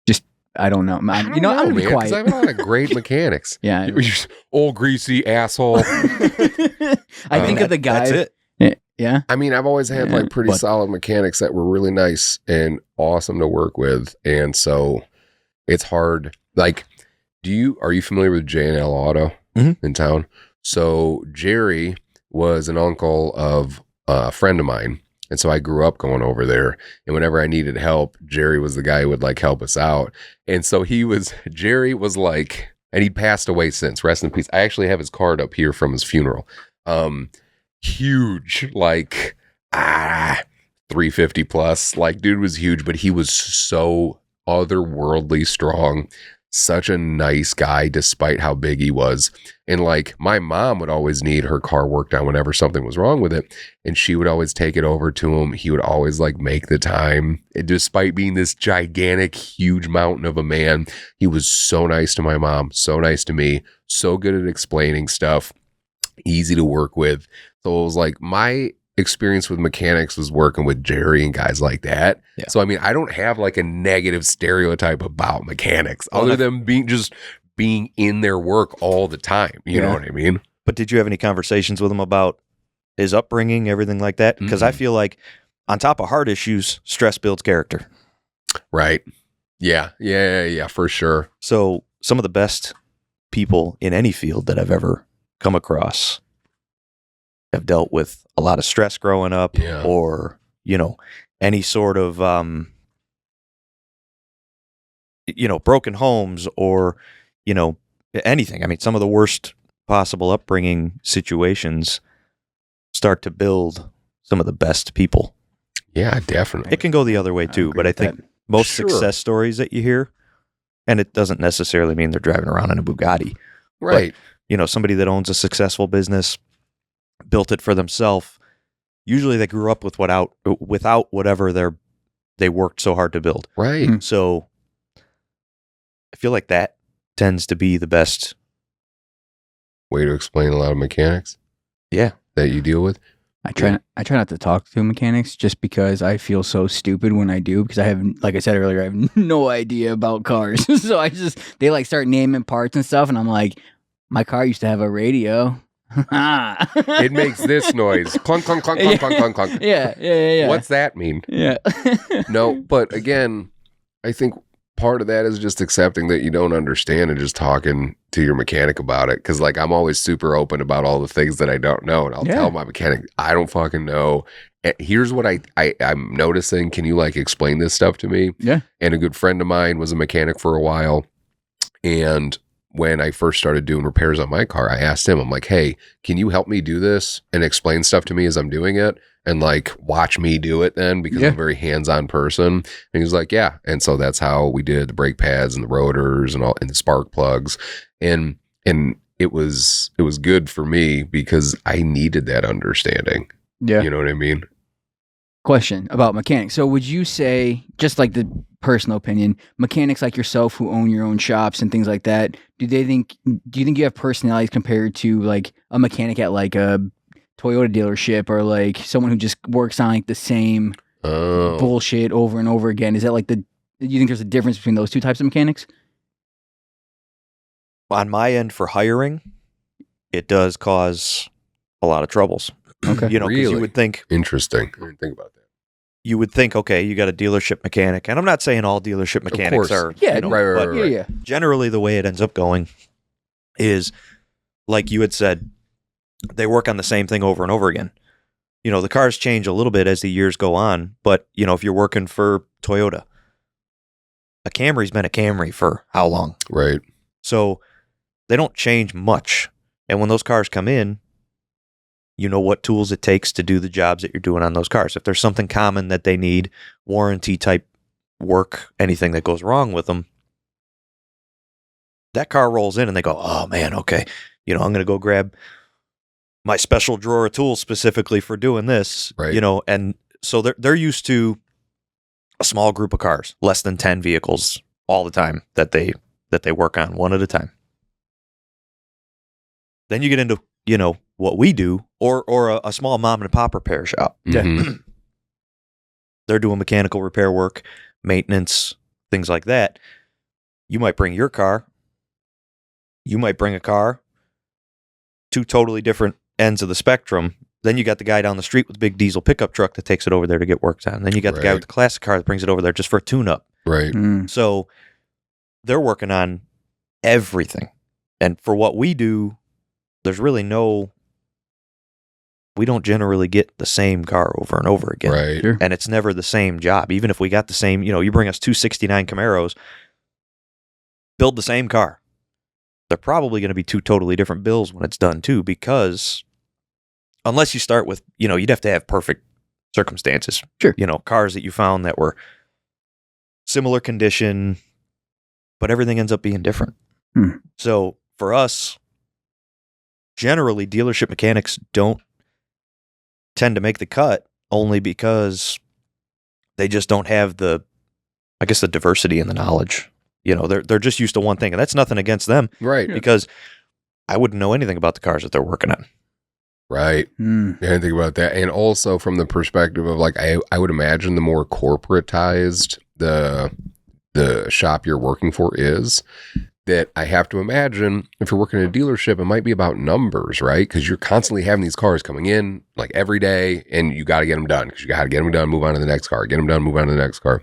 just, I don't know. I I'm don't going to be man, 'cause quiet. I have a lot of great mechanics. Yeah. You're just old, greasy asshole. I think of the guy. That's it. Yeah. I mean, I've always had like pretty But- solid mechanics that were really nice and awesome to work with. And so it's hard. Like, are you familiar with J&L Auto in town? So Jerry was an uncle of a friend of mine. And so I grew up going over there. And whenever I needed help, Jerry was the guy who would like help us out. And so Jerry was like, and he passed away since, rest in peace. I actually have his card up here from his funeral. Huge, like 350 plus, like dude was huge, but he was so otherworldly strong, such a nice guy despite how big he was. And like my mom would always need her car worked on whenever something was wrong with it, and she would always take it over to him. He would always like make the time, and despite being this gigantic huge mountain of a man, he was so nice to my mom, so nice to me, so good at explaining stuff, easy to work with. So it was like my experience with mechanics was working with Jerry and guys like that. Yeah. So I mean, I don't have like a negative stereotype about mechanics other than being in their work all the time. You know what I mean? But did you have any conversations with him about his upbringing, everything like that? Because I feel like on top of heart issues, stress builds character. Right. Yeah, for sure. So some of the best people in any field that I've ever come across have dealt with a lot of stress growing up or, you know, any sort of broken homes or, anything. I mean, some of the worst possible upbringing situations start to build some of the best people. Yeah, definitely. It can go the other way too, but I think most success stories that you hear, and it doesn't necessarily mean they're driving around in a Bugatti. Right. But, somebody that owns a successful business, built it for themselves, usually they grew up without whatever they worked so hard to build. Right. So I feel like that tends to be the best way to explain a lot of mechanics. Yeah. That you deal with. I try not to talk to mechanics just because I feel so stupid when I do, because I have, like I said earlier, I have no idea about cars. So they like start naming parts and stuff, and I'm like, my car used to have a radio. It makes this noise. Clunk, clunk, clunk, clunk, clunk, clunk, clunk. Yeah. What's that mean? Yeah. No, but again, I think part of that is just accepting that you don't understand and just talking to your mechanic about it. Because like I'm always super open about all the things that I don't know, and I'll tell my mechanic I don't fucking know. And here's what I'm noticing. Can you like explain this stuff to me? Yeah. And a good friend of mine was a mechanic for a while, and when I first started doing repairs on my car, I asked him, I'm like, hey, can you help me do this and explain stuff to me as I'm doing it? And like, watch me do it then, because I'm a very hands-on person. And he was like, yeah. And so that's how we did the brake pads and the rotors and the spark plugs. And it was good for me because I needed that understanding. Yeah. You know what I mean? Question about mechanics. So would you say, just like the personal opinion, mechanics like yourself who own your own shops and things like that, do you think you have personalities compared to like a mechanic at like a Toyota dealership, or like someone who just works on like the same bullshit over and over again? Is that like do you think there's a difference between those two types of mechanics? On my end for hiring, it does cause a lot of troubles. Okay. Because you would think... Interesting. I didn't think about that. You would think, okay, you got a dealership mechanic, and I'm not saying all dealership mechanics are... Yeah, right. Yeah. Generally, the way it ends up going is, like you had said, they work on the same thing over and over again. The cars change a little bit as the years go on, but, if you're working for Toyota, a Camry's been a Camry for how long? Right. So they don't change much. And when those cars come in, you know what tools it takes to do the jobs that you're doing on those cars. If there's something common that they need, warranty type work, anything that goes wrong with them, that car rolls in and they go, oh man, okay, I'm going to go grab my special drawer of tools specifically for doing this, right. And so they're used to a small group of cars, less than 10 vehicles all the time that they work on one at a time. Then you get into, what we do, or a small mom and pop repair shop. Mm-hmm. They're doing mechanical repair work, maintenance, things like that. You might bring your car. You might bring a car. Two totally different ends of the spectrum. Then you got the guy down the street with a big diesel pickup truck that takes it over there to get work done. Then you got the guy with the classic car that brings it over there just for a tune-up. Right. So they're working on everything. And for what we do, there's really we don't generally get the same car over and over again. Right. Sure. And it's never the same job. Even if we got the same, you bring us 2 69 Camaros, build the same car. They're probably going to be two totally different bills when it's done too, because unless you start with, you'd have to have perfect circumstances. Sure. Cars that you found that were similar condition, but everything ends up being different. So for us, generally dealership mechanics don't tend to make the cut, only because they just don't have the diversity in the knowledge. They're just used to one thing, and that's nothing against them. Right. Because I wouldn't know anything about the cars that they're working on. Right. I didn't think about that. And also from the perspective of like, I would imagine the more corporatized the shop you're working for is, that I have to imagine if you're working in a dealership, it might be about numbers, right? Because you're constantly having these cars coming in like every day, and you got to get them done, because you got to get them done, move on to the next car, get them done, move on to the next car.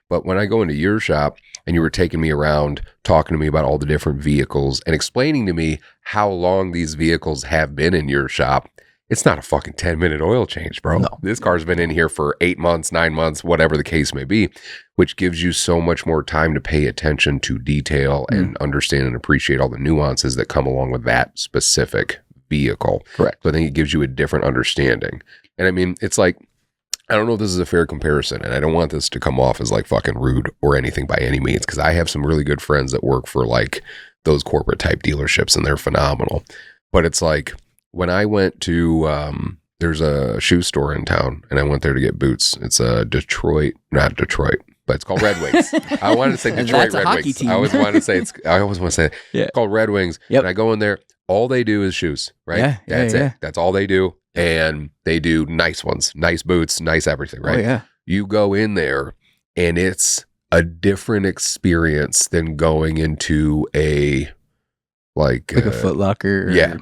But when I go into your shop and you were taking me around, talking to me about all the different vehicles and explaining to me how long these vehicles have been in your shop, It's not a fucking 10-minute oil change, bro. No. This car's been in here for 8 months, 9 months, whatever the case may be, which gives you so much more time to pay attention to detail and understand and appreciate all the nuances that come along with that specific vehicle. Correct. So I think it gives you a different understanding. And I mean, it's like, I don't know if this is a fair comparison, and I don't want this to come off as like fucking rude or anything by any means, because I have some really good friends that work for like those corporate type dealerships, and they're phenomenal. But it's like, when I went to, there's a shoe store in town, and I went there to get boots. It's a not Detroit, but it's called Red Wings. I wanted to say Detroit That's a Red hockey Wings. team. I always want to say it's called Red Wings. Yep. And I go in there, all they do is shoes, right? Yeah, That's yeah. it. That's all they do. And they do nice ones, nice boots, nice everything, right? Oh, yeah. You go in there, and it's a different experience than going into a like Like a Foot Locker. Yeah.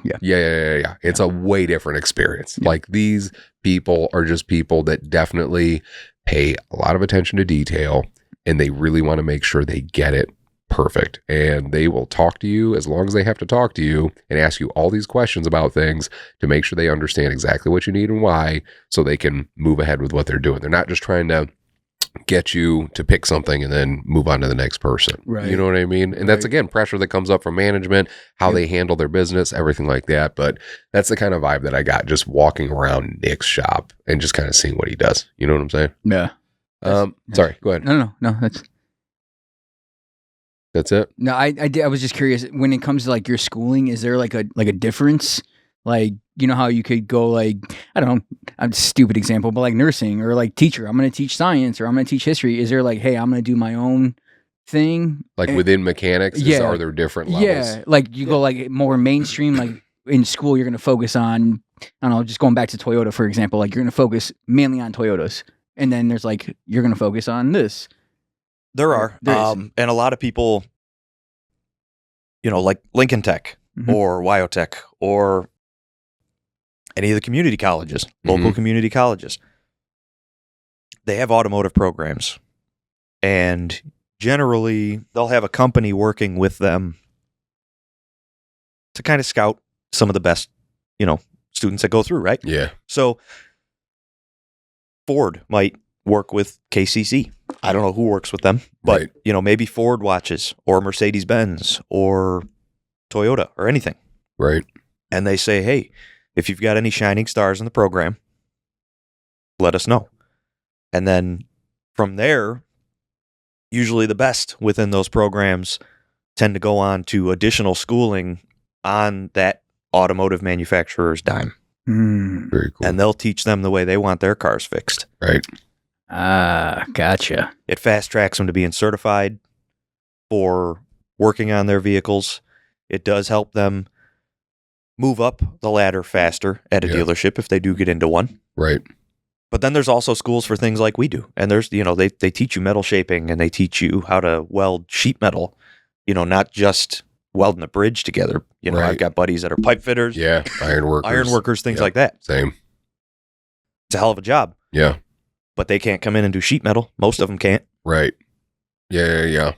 It's a way different experience. Yeah. Like, these people are just people that definitely pay a lot of attention to detail, and they really want to make sure they get it perfect. And they will talk to you as long as they have to talk to you and ask you all these questions about things to make sure they understand exactly what you need and why, so they can move ahead with what they're doing. They're not just trying to get you to pick something and then move on to the next person. Right. You know what I mean? And that's, Right. again, pressure that comes up from management, how they handle their business, everything like that. But that's the kind of vibe that I got just walking around Nick's shop and just kind of seeing what he does. You know what I'm saying? Yeah. Sorry, go ahead. No. That's it. No, I was just curious, when it comes to like your schooling, is there like a difference? Like, you know how you could go like, I don't know, a stupid example, but like nursing or like teacher, I'm going to teach science or I'm going to teach history. Is there like, hey, I'm going to do my own thing? Like within mechanics, Yeah. are there different levels? Yeah, like you go like more mainstream, like in school, you're going to focus on, I don't know, just going back to Toyota, for example, like you're going to focus mainly on Toyotas. And then there's like, you're going to focus on this. There are. There is. And a lot of people, like Lincoln Tech Mhm. or Wyotech or any of the community colleges, local community colleges, they have automotive programs. And generally, they'll have a company working with them to kind of scout some of the best, students that go through, right? Yeah. So Ford might work with KCC. I don't know who works with them, but Right. maybe Ford watches or Mercedes-Benz or Toyota or anything. Right. And they say, hey, if you've got any shining stars in the program, let us know. And then from there, usually the best within those programs tend to go on to additional schooling on that automotive manufacturer's dime. Very cool. And they'll teach them the way they want their cars fixed. Right. Ah, gotcha. It fast tracks them to being certified for working on their vehicles. It does help them move up the ladder faster at a Yeah. dealership if they do get into one. Right. But then there's also schools for things like we do. And there's, they teach you metal shaping and they teach you how to weld sheet metal, not just welding a bridge together. Right. I've got buddies that are pipe fitters, Yeah. Iron workers. things Yep. like that. Same. It's a hell of a job, Yeah. but they can't come in and do sheet metal. Most of them can't. Right. Yeah. There are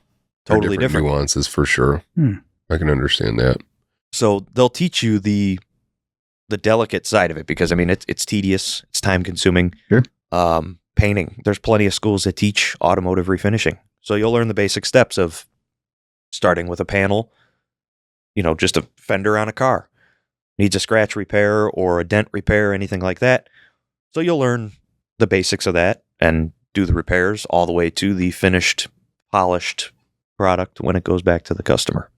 Totally different. nuances for sure. Hmm. I can understand that. So they'll teach you the delicate side of it because it's tedious, it's time consuming. Sure. Painting. There's plenty of schools that teach automotive refinishing. So you'll learn the basic steps of starting with a panel, just a fender on a car. Needs a scratch repair or a dent repair, anything like that. So you'll learn the basics of that and do the repairs all the way to the finished, polished product when it goes back to the customer.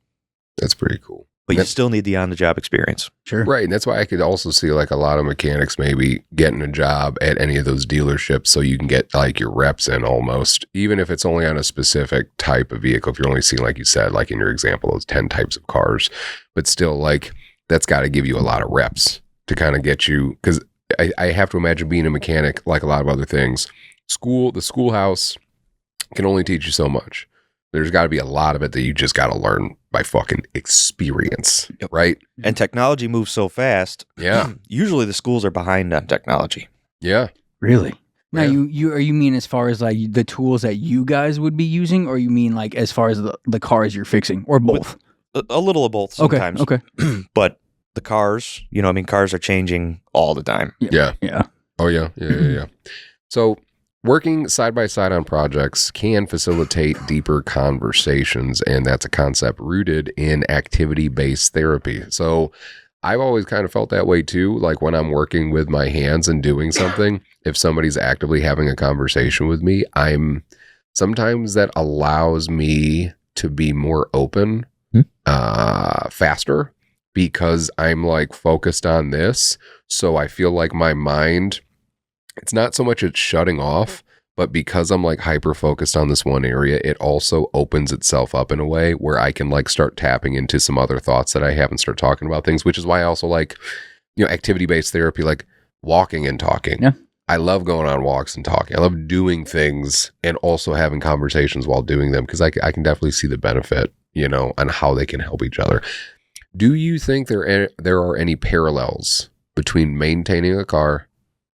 That's pretty cool. But you That's- still need the on-the-job experience. Sure. Right. And that's why I could also see like a lot of mechanics maybe getting a job at any of those dealerships so you can get like your reps in almost, even if it's only on a specific type of vehicle. If you're only seeing, like you said, like in your example, those 10 types of cars, but still like that's got to give you a lot of reps to kind of get you. Because I have to imagine being a mechanic, like a lot of other things, the schoolhouse can only teach you so much. There's got to be a lot of it that you just got to learn by fucking experience, Yep. right? And technology moves so fast. Yeah. Usually the schools are behind on technology. Yeah. Really? Now, Yeah. you mean as far as like the tools that you guys would be using, or you mean like as far as the cars you're fixing, or both? A little of both Okay. sometimes. Okay. But the cars, cars are changing all the time. Yeah. Yeah. Oh, yeah. Yeah. So working side by side on projects can facilitate deeper conversations, and that's a concept rooted in activity-based therapy. So I've always kind of felt that way too. Like when I'm working with my hands and doing something, if somebody's actively having a conversation with me, sometimes that allows me to be more open faster, because I'm like focused on this. So I feel like my mind, it's not so much it's shutting off, but because I'm like hyper focused on this one area, it also opens itself up in a way where I can like start tapping into some other thoughts that I have and start talking about things, which is why I also like, activity-based therapy, like walking and talking. Yeah. I love going on walks and talking. I love doing things and also having conversations while doing them, because I can definitely see the benefit, on how they can help each other. Do you think there are any parallels between maintaining a car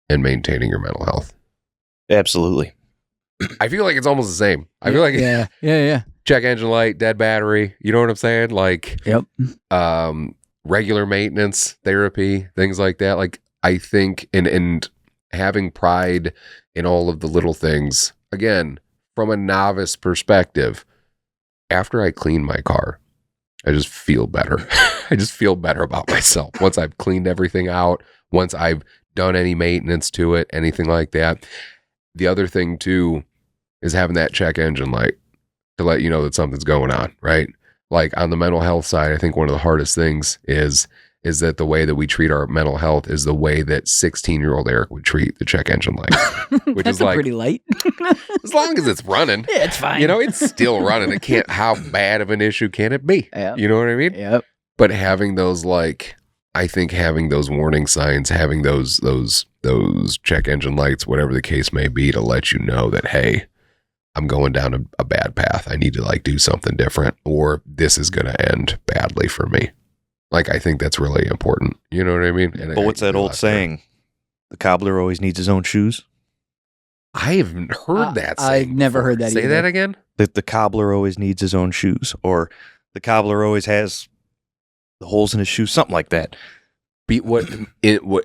and maintaining your mental health? Absolutely. I feel like it's almost the same. I feel like yeah. check engine light, dead battery. You know what I'm saying? Like, Yep. Regular maintenance, therapy, things like that. Like, I think, and having pride in all of the little things. Again, from a novice perspective, after I clean my car, I just feel better. I just feel better about myself once I've cleaned everything out, once I've done any maintenance to it, anything like that. The other thing too is having that check engine light to let you know that something's going on, right? Like on the mental health side, I think one of the hardest things is that the way that we treat our mental health is the way that 16-year-old Eric would treat the check engine light, which That's is like pretty light. as long as it's running, Yeah, it's fine. it's still running. It can't. How bad of an issue can it be? Yeah. You know what I mean? Yep. But having those, like, I think having those warning signs, having those check engine lights, whatever the case may be, to let you know that, hey, I'm going down a bad path. I need to like do something different, or this is going to end badly for me. Like, I think that's really important. You know what I mean? And But what's that old saying? The cobbler always needs his own shoes. I haven't heard that saying I've never before. heard that Say either. that again? The cobbler always needs his own shoes, or the cobbler always has the holes in his shoes, something like that. What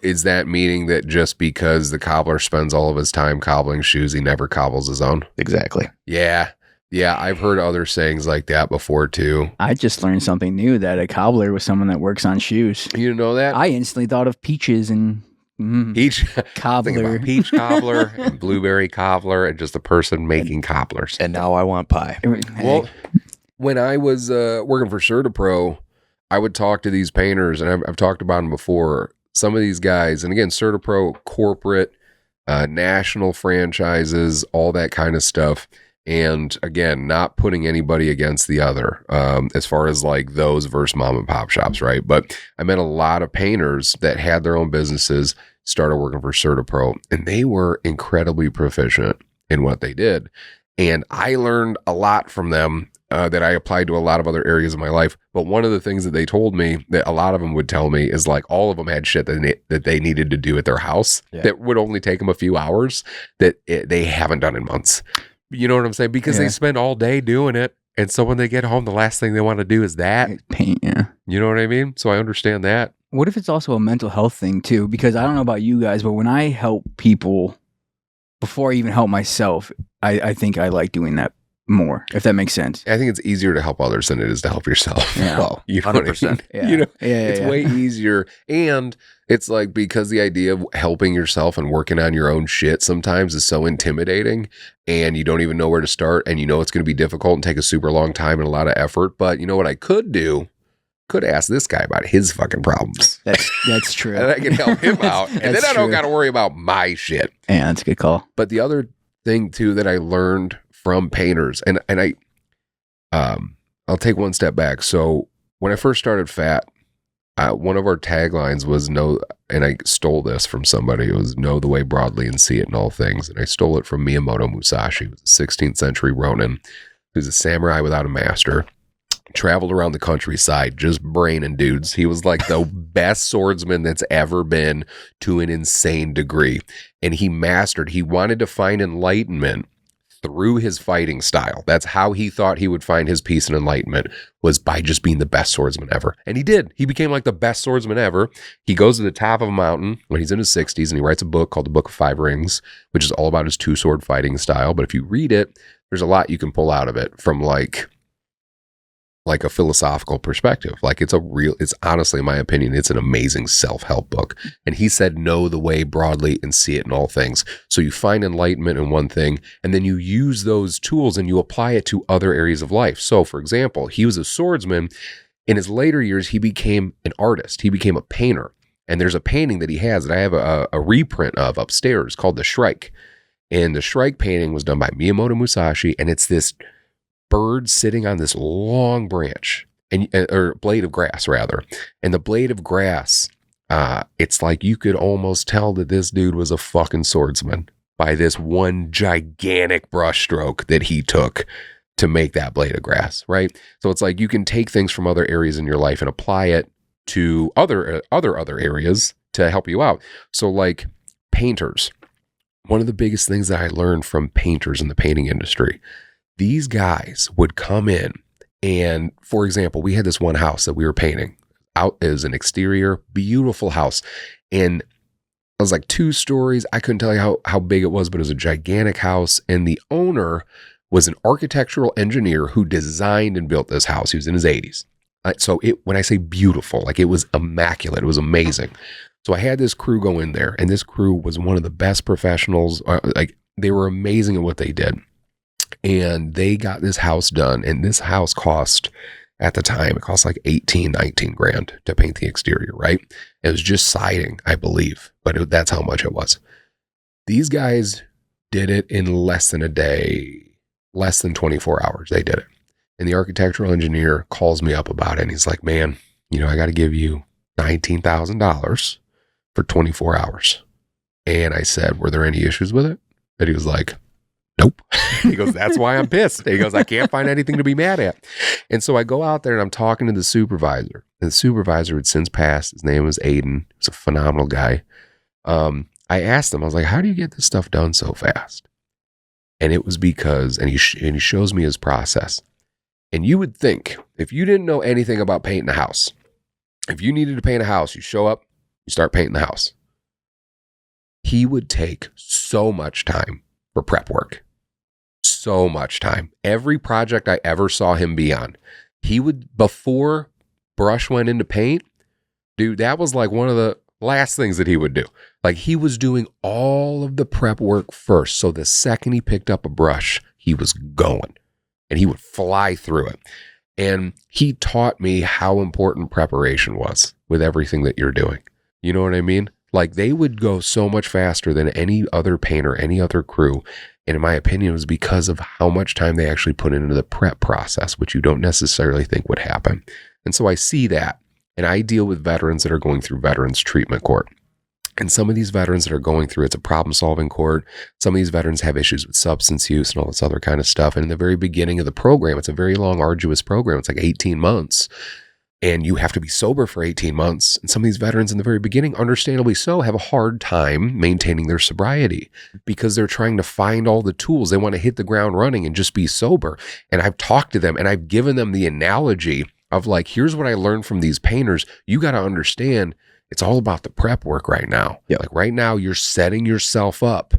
is that meaning, that just because the cobbler spends all of his time cobbling shoes, he never cobbles his own? Exactly. Yeah. Yeah, I've heard other sayings like that before too. I just learned something new, that a cobbler was someone that works on shoes. You didn't know that? I instantly thought of peaches and Peach cobbler. think about peach cobbler and blueberry cobbler, and just a person making cobblers. And now I want pie. Well, when I was working for CertaPro, I would talk to these painters, and I've talked about them before. Some of these guys, and again, CertaPro, corporate, national franchises, all that kind of stuff. And again, not putting anybody against the other, as far as like those versus mom and pop shops, right? But I met a lot of painters that had their own businesses, started working for CertaPro, and they were incredibly proficient in what they did. And I learned a lot from them that I applied to a lot of other areas of my life. But one of the things that they told me, that a lot of them would tell me, is like all of them had shit that they needed to do at their house that would only take them a few hours that they haven't done in months. You know what I'm saying? Because they spend all day doing it. And so when they get home, the last thing they want to do is that. Paint, yeah. You know what I mean? So I understand that. What if it's also a mental health thing too? Because I don't know about you guys, but when I help people, before I even help myself, I think I like doing that more, if that makes sense. I think it's easier to help others than it is to help yourself. Yeah. Well, you know 100%. What I mean? Yeah. You know, Yeah, it's way easier. And it's like, because the idea of helping yourself and working on your own shit sometimes is so intimidating, and you don't even know where to start, and you know it's going to be difficult and take a super long time and a lot of effort. But you know what I could do? Could ask this guy about his fucking problems. That's true. And I can help him out. And then I don't got to worry about my shit. Yeah, that's a good call. But the other thing too that I learned from painters, and I'll take one step back. So when I first started Fat, one of our taglines was "Know," and I stole this from somebody. It was "Know the way broadly and see it in all things." And I stole it from Miyamoto Musashi, who was a 16th century Ronin, who's a samurai without a master. Traveled around the countryside, just braining dudes. He was like the best swordsman that's ever been, to an insane degree. And he wanted to find enlightenment through his fighting style. That's how he thought he would find his peace and enlightenment, was by just being the best swordsman ever. And he did. He became like the best swordsman ever. He goes to the top of a mountain when he's in his 60s, and he writes a book called The Book of Five Rings, which is all about his two-sword fighting style. But if you read it, there's a lot you can pull out of it from like a philosophical perspective. Like it's honestly, in my opinion, it's an amazing self-help book. And he said, know the way broadly and see it in all things. So you find enlightenment in one thing, and then you use those tools and you apply it to other areas of life. So for example, he was a swordsman. In his later years, he became an artist. He became a painter. And there's a painting that he has that I have a reprint of upstairs called The Shrike. And the Shrike painting was done by Miyamoto Musashi, and it's this bird sitting on this long branch, or blade of grass rather. And the blade of grass, it's like you could almost tell that this dude was a fucking swordsman by this one gigantic brush stroke that he took to make that blade of grass, right? So it's like you can take things from other areas in your life and apply it to other areas to help you out. So like painters, one of the biggest things that I learned from painters in the painting industry, these guys would come in and, for example, we had this one house that we were painting out as an exterior, beautiful house. And it was like 2 stories. I couldn't tell you how big it was, but it was a gigantic house. And the owner was an architectural engineer who designed and built this house. He was in his 80s. So when I say beautiful, like it was immaculate. It was amazing. So I had this crew go in there, and this crew was one of the best professionals. Like they were amazing at what they did. And they got this house done, and this house cost, at the time, it cost like 19 grand to paint the exterior, right? It was just siding, I believe, but that's how much it was. These guys did it in less than a day, less than 24 hours. They did it. And the architectural engineer calls me up about it, and he's like, man, I got to give you $19,000 for 24 hours. And I said, were there any issues with it? And he was like, nope. He goes, that's why I'm pissed. He goes, I can't find anything to be mad at. And so I go out there and I'm talking to the supervisor. And the supervisor had since passed. His name was Aiden. He's a phenomenal guy. I asked him, I was like, how do you get this stuff done so fast? And it was because, and he shows me his process. And you would think, if you didn't know anything about painting a house, if you needed to paint a house, you show up, you start painting the house. He would take so much time for prep work. So much time. Every project I ever saw him be on, he would, before brush went into paint, dude, that was like one of the last things that he would do. Like he was doing all of the prep work first. So the second he picked up a brush, he was going and he would fly through it. And he taught me how important preparation was with everything that you're doing. You know what I mean? Like they would go so much faster than any other painter, any other crew. And in my opinion, it was because of how much time they actually put into the prep process, which you don't necessarily think would happen. And so I see that. And I deal with veterans that are going through veterans treatment court. And some of these veterans that are going through, it's a problem-solving court. Some of these veterans have issues with substance use and all this other kind of stuff. And in the very beginning of the program, it's a very long, arduous program. It's like 18 months. And you have to be sober for 18 months. And some of these veterans in the very beginning, understandably so, have a hard time maintaining their sobriety because they're trying to find all the tools. They want to hit the ground running and just be sober. And I've talked to them and I've given them the analogy of like, here's what I learned from these painters. You got to understand, it's all about the prep work right now. Yep. Like right now, you're setting yourself up.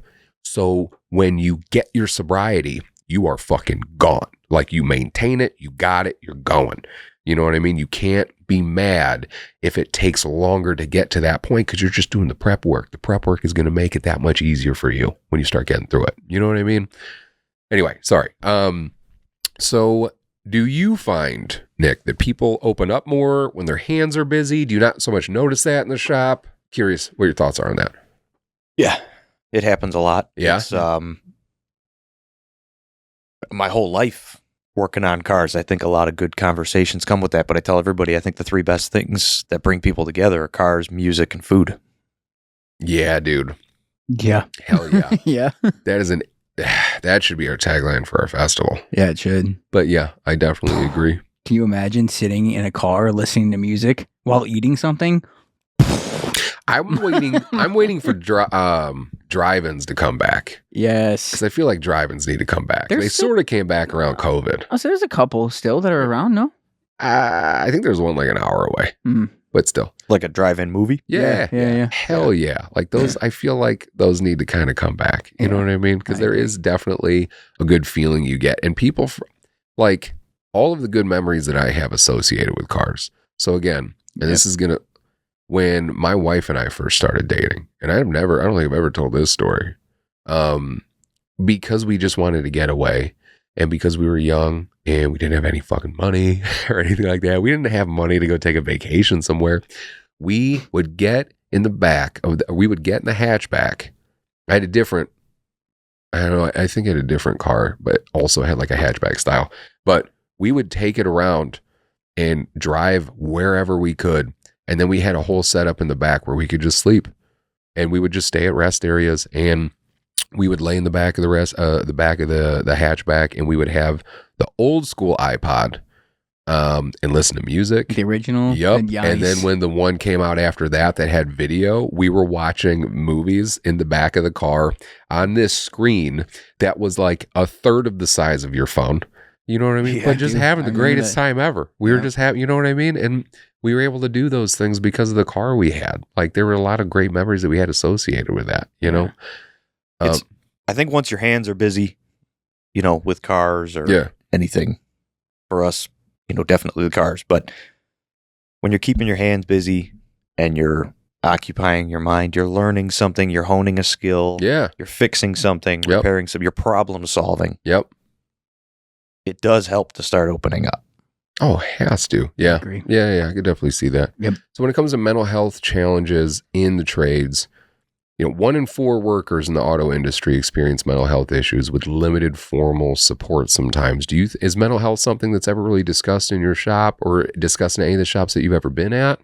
So when you get your sobriety, you are fucking gone. Like you maintain it, you got it, you're going. You know what I mean? You can't be mad if it takes longer to get to that point because you're just doing the prep work. The prep work is going to make it that much easier for you when you start getting through it. You know what I mean? Anyway, sorry. So do you find, Nick, that people open up more when their hands are busy? Do you not so much notice that in the shop? Curious what your thoughts are on that. Yeah, it happens a lot. Yeah. It's, my whole life working on cars, I think a lot of good conversations come with that. But I tell everybody, I think the 3 best things that bring people together are cars, music, and food. Yeah, dude. Yeah. Hell yeah. Yeah. That should be our tagline for our festival. Yeah, it should. But yeah, I definitely agree. Can you imagine sitting in a car listening to music while eating something? I'm waiting for drive-ins to come back. Yes. Because I feel like drive-ins need to come back. There's They still- sort of came back around COVID. Oh, so there's a couple still that are around, no? I think there's one like an hour away, but still. Like a drive-in movie. Yeah. Hell yeah. Like those, I feel like those need to kind of come back. You know what I mean? Because there is definitely a good feeling you get. And people, like all of the good memories that I have associated with cars. So again, and this is going to, when my wife and I first started dating, and I don't think I've ever told this story, because we just wanted to get away and because we were young and we didn't have any fucking money or anything like that. We didn't have money to go take a vacation somewhere. We would get in the hatchback. I had a different, I don't know, I think I had a different car, but also had like a hatchback style. But we would take it around and drive wherever we could. And then we had a whole setup in the back where we could just sleep. And we would just stay at rest areas and we would lay in the back of the hatchback, and we would have the old school iPod and listen to music. The original. Yep. And then when the one came out after that had video, we were watching movies in the back of the car on this screen that was like a third of the size of your phone. You know what I mean? Yeah, but just having the greatest time ever. We were just having, you know what I mean? And we were able to do those things because of the car we had. Like there were a lot of great memories that we had associated with that, you know? I think once your hands are busy, with cars or anything, for us, definitely the cars. But when you're keeping your hands busy and you're occupying your mind, you're learning something, you're honing a skill, you're fixing something, repairing some, you're problem solving. Yep. It does help to start opening up. Oh, it has to. Yeah. Yeah. I could definitely see that. Yep. So when it comes to mental health challenges in the trades, 1 in 4 workers in the auto industry experience mental health issues with limited formal support sometimes. Is mental health something that's ever really discussed in your shop or discussed in any of the shops that you've ever been at?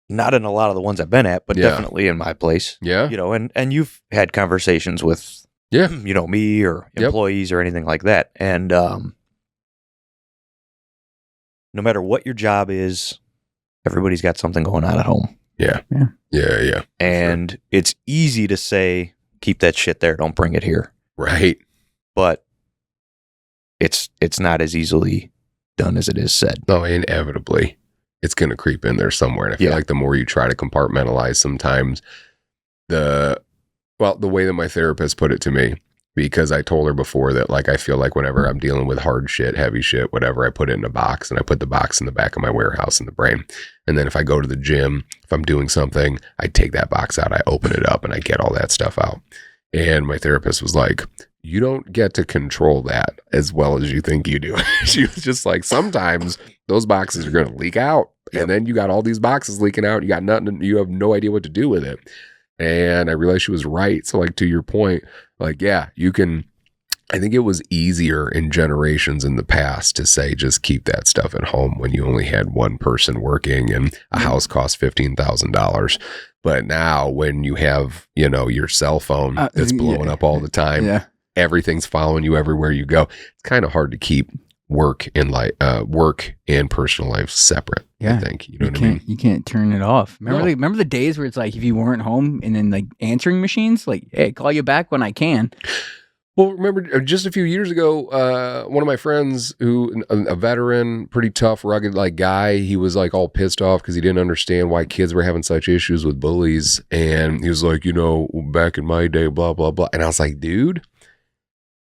Not in a lot of the ones I've been at, but definitely in my place. Yeah. And you've had conversations with, me or employees or anything like that. And no matter what your job is, everybody's got something going on at home. Yeah. And it's easy to say, keep that shit there. Don't bring it here. Right. But it's not as easily done as it is said. No, inevitably. It's going to creep in there somewhere. And I feel like the more you try to compartmentalize sometimes the way that my therapist put it to me, because I told her before that, like, I feel like whenever I'm dealing with hard shit, heavy shit, whatever, I put it in a box and I put the box in the back of my warehouse in the brain. And then if I go to the gym, if I'm doing something, I take that box out, I open it up and I get all that stuff out. And my therapist was like, you don't get to control that as well as you think you do. She was just like, sometimes those boxes are going to leak out. And then you got all these boxes leaking out. You got nothing, you have no idea what to do with it. And I realized she was right. So like, to your point, like, yeah, you can, I think it was easier in generations in the past to say, just keep that stuff at home when you only had one person working and a house cost $15,000. But now when you have, your cell phone that's blowing up all the time, everything's following you everywhere you go. It's kind of hard to keep work and personal life separate. I think you know what I mean. You can't turn it off. Remember the days where it's like if you weren't home and then like answering machines, like, hey, call you back when I can. Well, remember just a few years ago, one of my friends a veteran, pretty tough, rugged like guy, he was like all pissed off because he didn't understand why kids were having such issues with bullies, and he was like, back in my day, blah blah blah, and I was like, dude,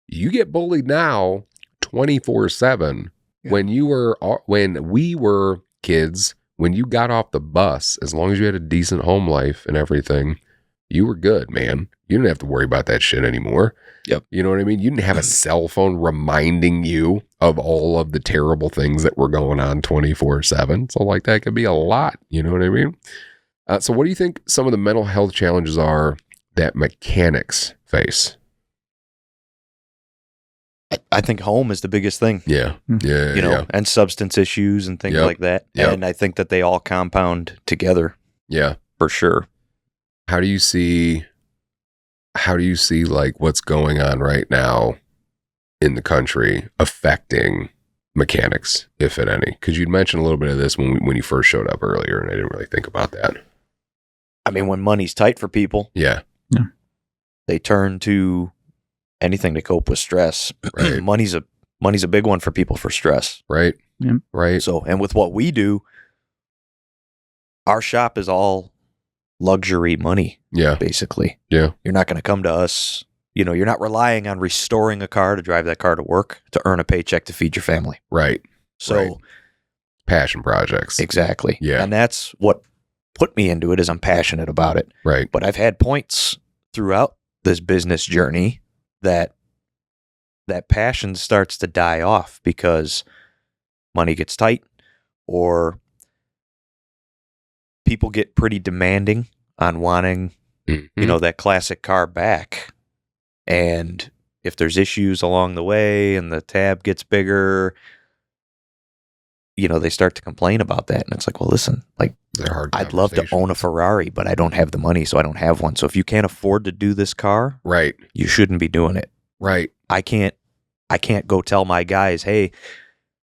you get bullied now 24/7. When we were kids, when you got off the bus, as long as you had a decent home life and everything, you were good, man. You didn't have to worry about that shit anymore. Yep. You know what I mean? You didn't have a cell phone reminding you of all of the terrible things that were going on 24/7. So like that could be a lot. You know what I mean? So what do you think some of the mental health challenges are that mechanics face? I think home is the biggest thing. Yeah. And substance issues and things like that. Yep. And I think that they all compound together. Yeah. For sure. How do you see like what's going on right now in the country affecting mechanics, if at any? Because you'd mentioned a little bit of this when you first showed up earlier, and I didn't really think about that. I mean, when money's tight for people, Yeah. they turn to anything to cope with stress. Right. Money's a big one for people for stress. Right. Yeah. Right. So, and with what we do, our shop is all luxury money, Yeah. basically. Yeah. You're not going to come to us, you're not relying on restoring a car to drive that car to work to earn a paycheck to feed your family. Right. So, Right. Passion projects. exactly. Yeah. And that's what put me into it, is I'm passionate about it. Right. But I've had points throughout this business journey that passion starts to die off because money gets tight, or people get pretty demanding on wanting, Mhm. that classic car back. And if there's issues along the way and the tab gets bigger, they start to complain about that. And it's like, well, listen, like, They're hard I'd love to own a conversations. Ferrari, but I don't have the money, so I don't have one. So if you can't afford to do this car, Right. you shouldn't be doing it. Right. I can't go tell my guys, hey,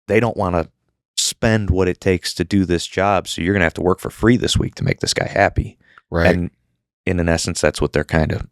they don't want to spend what it takes to do this job, so you're going to have to work for free this week to make this guy happy. Right. And in an essence, that's what they're kind of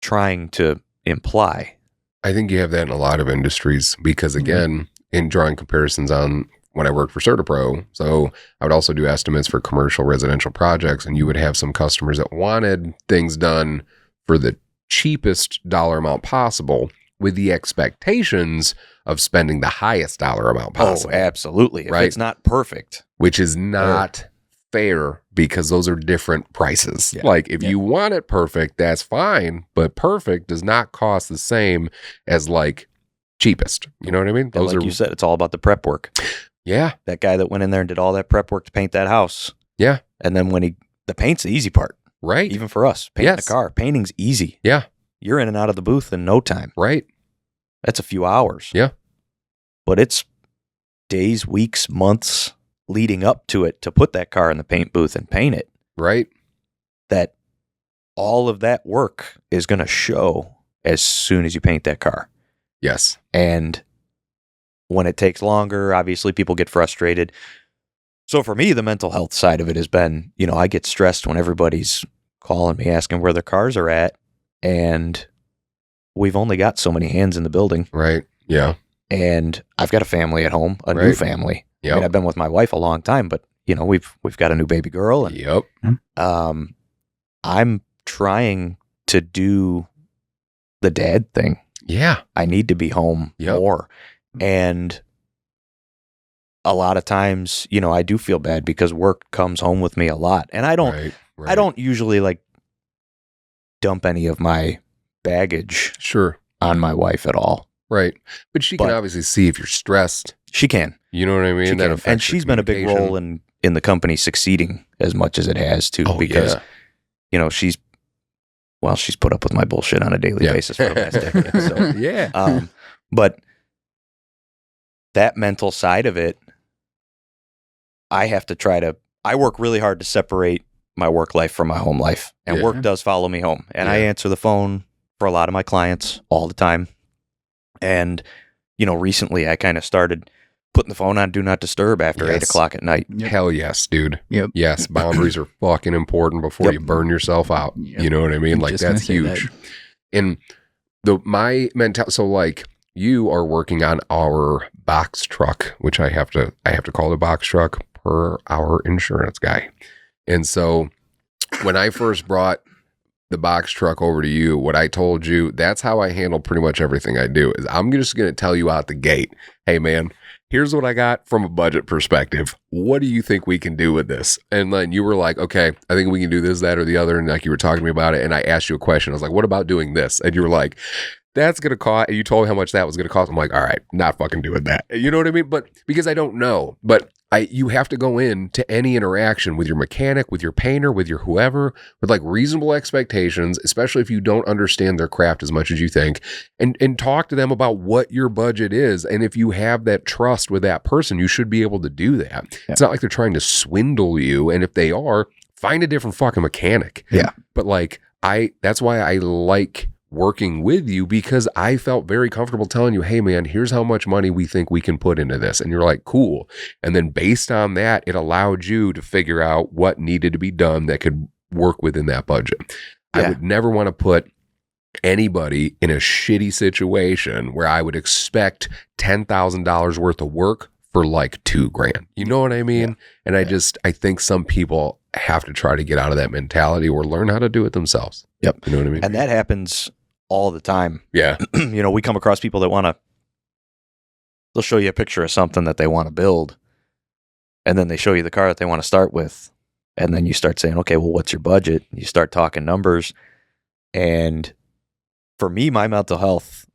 trying to imply. I think you have that in a lot of industries because, again, in drawing comparisons on when I worked for CertaPro, so I would also do estimates for commercial residential projects, and you would have some customers that wanted things done for the cheapest dollar amount possible with the expectations of spending the highest dollar amount possible, Oh, absolutely. If Right. it's not perfect, which is not fair because those are different prices. Yeah. Like if you want it perfect, that's fine, but perfect does not cost the same as like cheapest. You know what I mean? and Those like are you said, it's all about the prep work. yeah, That guy that went in there and did all that prep work to paint that house. Yeah. And then the paint's the easy part, right. even for us. Painting Yes. a car, painting's easy. Yeah. You're in and out of the booth in no time. Right. That's a few hours. Yeah. But it's days, weeks, months leading up to it to put that car in the paint booth and paint it. Right. That all of that work is going to show as soon as you paint that car. Yes. And when it takes longer, obviously people get frustrated. So for me, the mental health side of it has been, I get stressed when everybody's calling me asking where their cars are at. And we've only got so many hands in the building. Right. Yeah. And I've got a family at home, a new Right. family. I Yep. mean, I've been with my wife a long time, but we've got a new baby girl, and Yep. I'm trying to do the dad thing. Yeah. I need to be home Yep. more. And a lot of times, I do feel bad because work comes home with me a lot. And I don't Right. I don't usually like dump any of my baggage Sure. on my wife at all. Right. But she can But- obviously see if you're stressed. She can. You know what I mean? She That can. affects And your she's been a big communication. role in the company succeeding as much as it has too, Oh, because yeah. she's put up with my bullshit on a daily Yeah. basis for the last decade. So, yeah. but that mental side of it, I have to I work really hard to separate my work life from my home life, and Yeah. work does follow me home. And I Yeah. answer the phone for a lot of my clients all the time. And, recently I kind of started putting the phone on Do Not Disturb after 8 Yes. o'clock at night. Yep. Hell yes, dude. Yep. Yes, boundaries are fucking important before Yep. you burn yourself out. Yep. You know what I mean? I'm Like just gonna that's say that. huge. And my mental, so like you are working on our box truck, which I have to call the box truck per our insurance guy. And so when I first brought the box truck over to you, what I told you, that's how I handle pretty much everything I do, is I'm just going to tell you out the gate, hey man, here's what I got from a budget perspective. What do you think we can do with this? And then you were like, okay, I think we can do this, that, or the other. And like you were talking to me about it. And I asked you a question. I was like, what about doing this? And you were like, that's going to cost, and you told me how much that was going to cost. I'm like, all right, not fucking doing that. You know what I mean? But because I don't know, but you have to go in to any interaction with your mechanic, with your painter, with your whoever, with like reasonable expectations, especially if you don't understand their craft as much as you think, and talk to them about what your budget is. And if you have that trust with that person, you should be able to do that. Yeah. It's not like they're trying to swindle you. And if they are, find a different fucking mechanic. Yeah. But like, that's why I like working with you because I felt very comfortable telling you, hey man, here's how much money we think we can put into this. And you're like, cool. And then based on that, it allowed you to figure out what needed to be done that could work within that budget. Yeah. I would never want to put anybody in a shitty situation where I would expect $10,000 worth of work for like $2,000. You know what I mean? Yeah. And I think some people have to try to get out of that mentality or learn how to do it themselves. Yep. You know what I mean? And that happens all the time. Yeah. We come across people that they'll show you a picture of something that they want to build, and then they show you the car that they want to start with. And then you start saying, okay, well, what's your budget? You start talking numbers. And for me, my mental health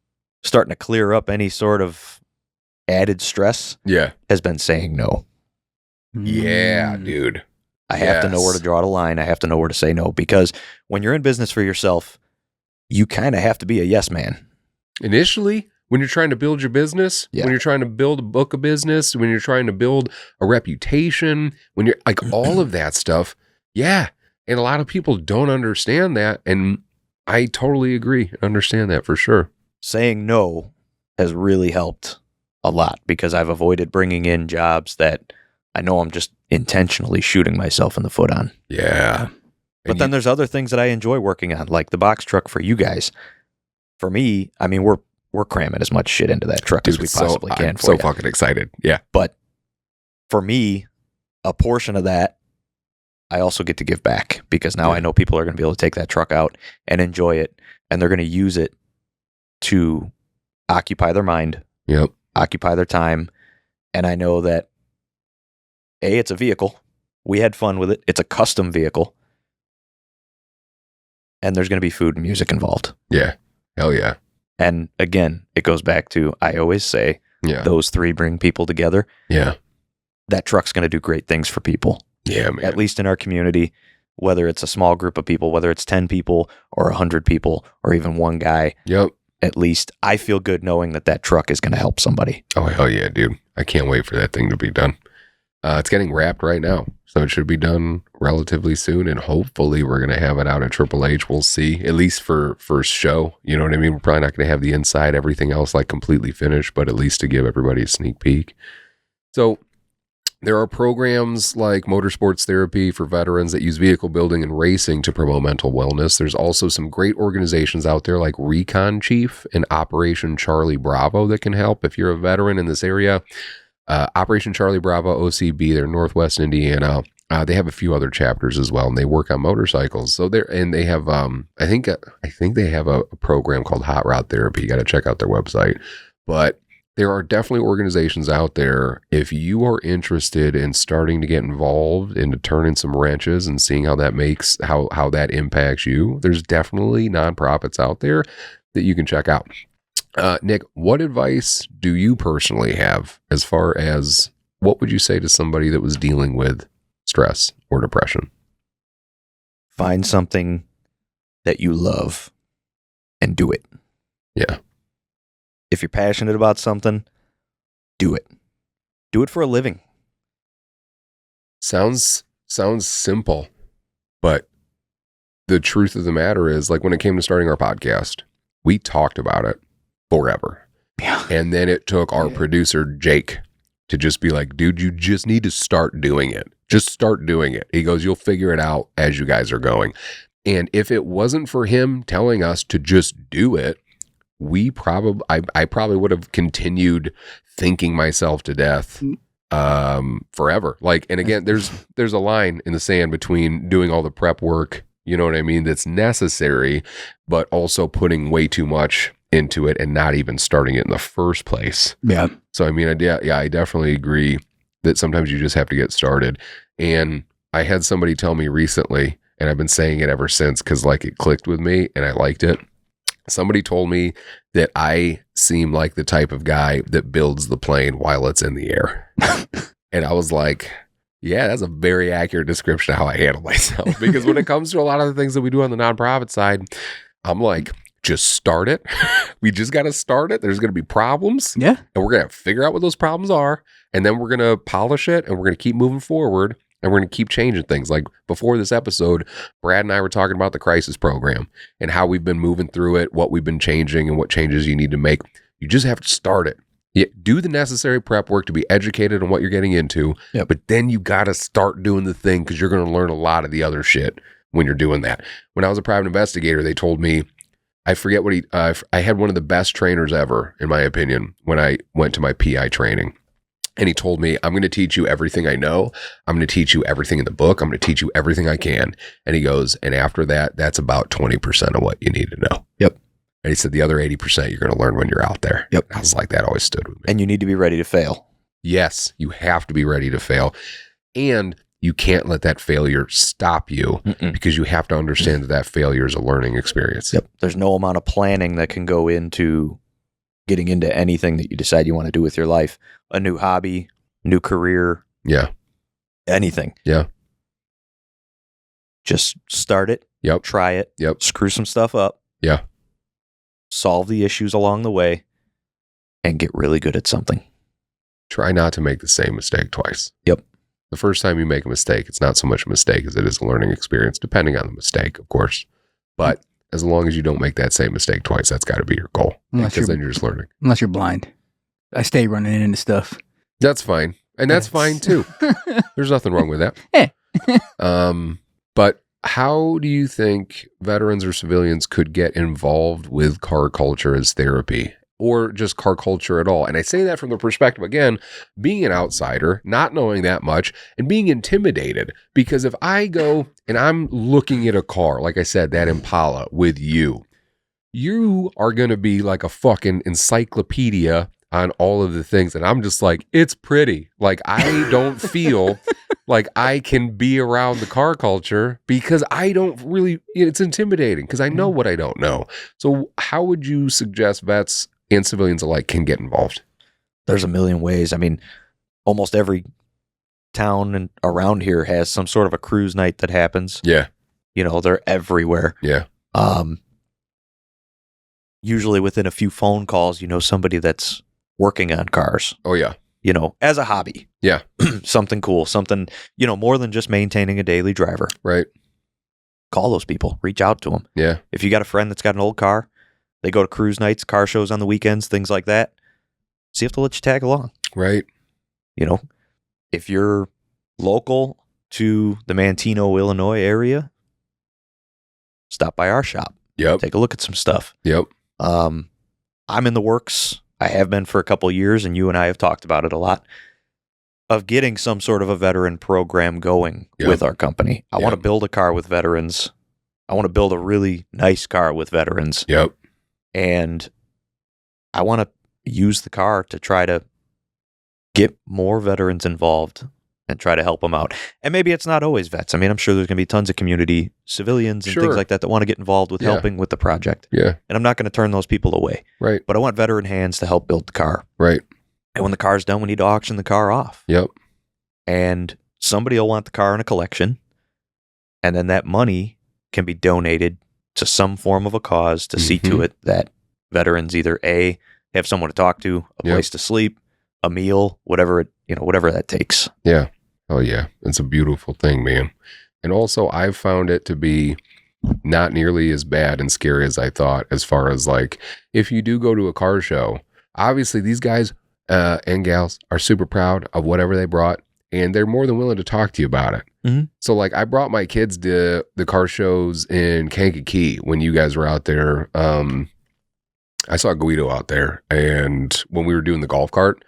starting to clear up any sort of added stress Yeah. has been saying no. Yeah, Mm. dude. I have to know where to Yes. draw the line. I have to know where to say no, because when you're in business for yourself, you kind of have to be a yes man. Initially, when you're trying to build your business, Yeah. when you're trying to build a book of business, when you're trying to build a reputation, when you're like all of that stuff. Yeah. And a lot of people don't understand that. And I totally agree and understand that for sure. Saying no has really helped a lot, because I've avoided bringing in jobs that I know I'm just intentionally shooting myself in the foot on. Yeah. But then there's other things that I enjoy working on, like the box truck for you guys. For me, I mean, we're cramming as much shit into that truck as we possibly can. I'm for so you. fucking excited. Yeah. But for me, a portion of that, I also get to give back, because now Yeah. I know people are going to be able to take that truck out and enjoy it, and they're going to use it to occupy their mind, Yep. occupy their time. And I know that, A, it's a vehicle. We had fun with it. It's a custom vehicle. And there's going to be food and music involved. Yeah. Hell yeah. And again, it goes back to, I always say, Yeah. those three bring people together. Yeah. That truck's going to do great things for people, Yeah, man. at least in our community, whether it's a small group of people, whether it's 10 people or 100 people or even one guy. Yep. At least I feel good knowing that that truck is going to help somebody. Oh, hell yeah, dude. I can't wait for that thing to be done. It's getting wrapped right now, so it should be done relatively soon, and hopefully we're going to have it out at Triple H. We'll see, at least for first show. You know what I mean? We're probably not going to have the inside, everything else like completely finished, but at least to give everybody a sneak peek. So there are programs like Motorsports Therapy for veterans that use vehicle building and racing to promote mental wellness. There's also some great organizations out there like Recon Chief and Operation Charlie Bravo that can help if you're a veteran in this area. Operation Charlie Bravo, OCB, they're Northwest Indiana. They have a few other chapters as well, and they work on motorcycles. So they have, I think they have a program called Hot Rod Therapy. You got to check out their website. But there are definitely organizations out there. If you are interested in starting to get involved into turning some wrenches and seeing how that makes, how that impacts you, there's definitely nonprofits out there that you can check out. Nick, what advice do you personally have as far as what would you say to somebody that was dealing with stress or depression? Find something that you love and do it. Yeah. If you're passionate about something, do it. Do it for a living. Sounds simple, but the truth of the matter is, like when it came to starting our podcast, we talked about it forever. Yeah. And then it took our producer, Jake, to just be like, dude, you just need to start doing it. Just start doing it. He goes, you'll figure it out as you guys are going. And if it wasn't for him telling us to just do it, I probably would have continued thinking myself to death forever. Like, and again, there's a line in the sand between doing all the prep work, you know what I mean, that's necessary, but also putting way too much into it and not even starting it in the first place. Yeah. So I mean, I definitely agree that sometimes you just have to get started. And I had somebody tell me recently, and I've been saying it ever since because like it clicked with me and I liked it. Somebody told me that I seem like the type of guy that builds the plane while it's in the air. And I was like, yeah, that's a very accurate description of how I handle myself. Because when it comes to a lot of the things that we do on the nonprofit side, I'm like, just start it. We just got to start it. There's going to be problems. Yeah. And we're going to figure out what those problems are. And then we're going to polish it and we're going to keep moving forward. And we're going to keep changing things. Like before this episode, Brad and I were talking about the crisis program and how we've been moving through it, what we've been changing and what changes you need to make. You just have to start it. Do the necessary prep work to be educated on what you're getting into, but then you got to start doing the thing because you're going to learn a lot of the other shit when you're doing that. When I was a private investigator, they told me, I forget what I had one of the best trainers ever, in my opinion, when I went to my PI training. And he told me, I'm going to teach you everything I know. I'm going to teach you everything in the book. I'm going to teach you everything I can. And he goes, and after that, that's about 20% of what you need to know. Yep. And he said, the other 80% you're going to learn when you're out there. Yep. And I was like, that always stood with me. And you need to be ready to fail. Yes, you have to be ready to fail. And you can't let that failure stop you because you have to understand that failure is a learning experience. Yep. There's no amount of planning that can go into getting into anything that you decide you want to do with your life. A new hobby, new career. Yeah. Anything. Yeah. Just start it. Yep. Try it. Yep. Screw some stuff up. Yeah. Solve the issues along the way and get really good at something. Try not to make the same mistake twice. Yep. The first time you make a mistake, it's not so much a mistake as it is a learning experience, depending on the mistake, of course. But as long as you don't make that same mistake twice, that's got to be your goal. Because then you're just learning. Unless you're blind. I stay running into stuff. That's fine. And that's fine too. There's nothing wrong with that. But how do you think veterans or civilians could get involved with car culture as therapy or just car culture at all? And I say that from the perspective, again, being an outsider, not knowing that much and being intimidated. Because if I go and I'm looking at a car, like I said, that Impala with you are going to be like a fucking encyclopedia on all of the things. And I'm just like, it's pretty. Like, I don't feel like I can be around the car culture because I don't really, it's intimidating because I know what I don't know. So how would you suggest vets and civilians alike can get involved? There's a million ways. I mean, almost every town and around here has some sort of a cruise night that happens. Yeah. You know, they're everywhere. Yeah. Usually within a few phone calls, you know, somebody that's working on cars. Oh, yeah. You know, as a hobby. Yeah. Something cool, something, you know, more than just maintaining a daily driver. Right. Call those people, reach out to them. Yeah. If you got a friend that's got an old car, they go to cruise nights, car shows on the weekends, things like that. See if they'll let you tag along. Right. You know, if you're local to the Manteno, Illinois area, stop by our shop. Yep. Take a look at some stuff. Yep. I'm in the works. I have been for a couple of years, and you and I have talked about it a lot, of getting some sort of a veteran program going with our company. I want to build a car with veterans. I want to build a really nice car with veterans. Yep. And I want to use the car to try to get more veterans involved and try to help them out. And maybe it's not always vets. I mean, I'm sure there's going to be tons of community civilians and things like that want to get involved with helping with the project. Yeah. And I'm not going to turn those people away. Right. But I want veteran hands to help build the car. Right. And when the car's done, we need to auction the car off. Yep. And somebody will want the car in a collection. And then that money can be donated to some form of a cause to see to it that veterans either A, have someone to talk to, a place to sleep, a meal, whatever that takes. Yeah. Oh yeah. It's a beautiful thing, man. And also I've found it to be not nearly as bad and scary as I thought, as far as like, if you do go to a car show, obviously these guys and gals are super proud of whatever they brought, and they're more than willing to talk to you about it. Mm-hmm. So like I brought my kids to the car shows in Kankakee when you guys were out there. I saw Guido out there, and when we were doing the golf cart,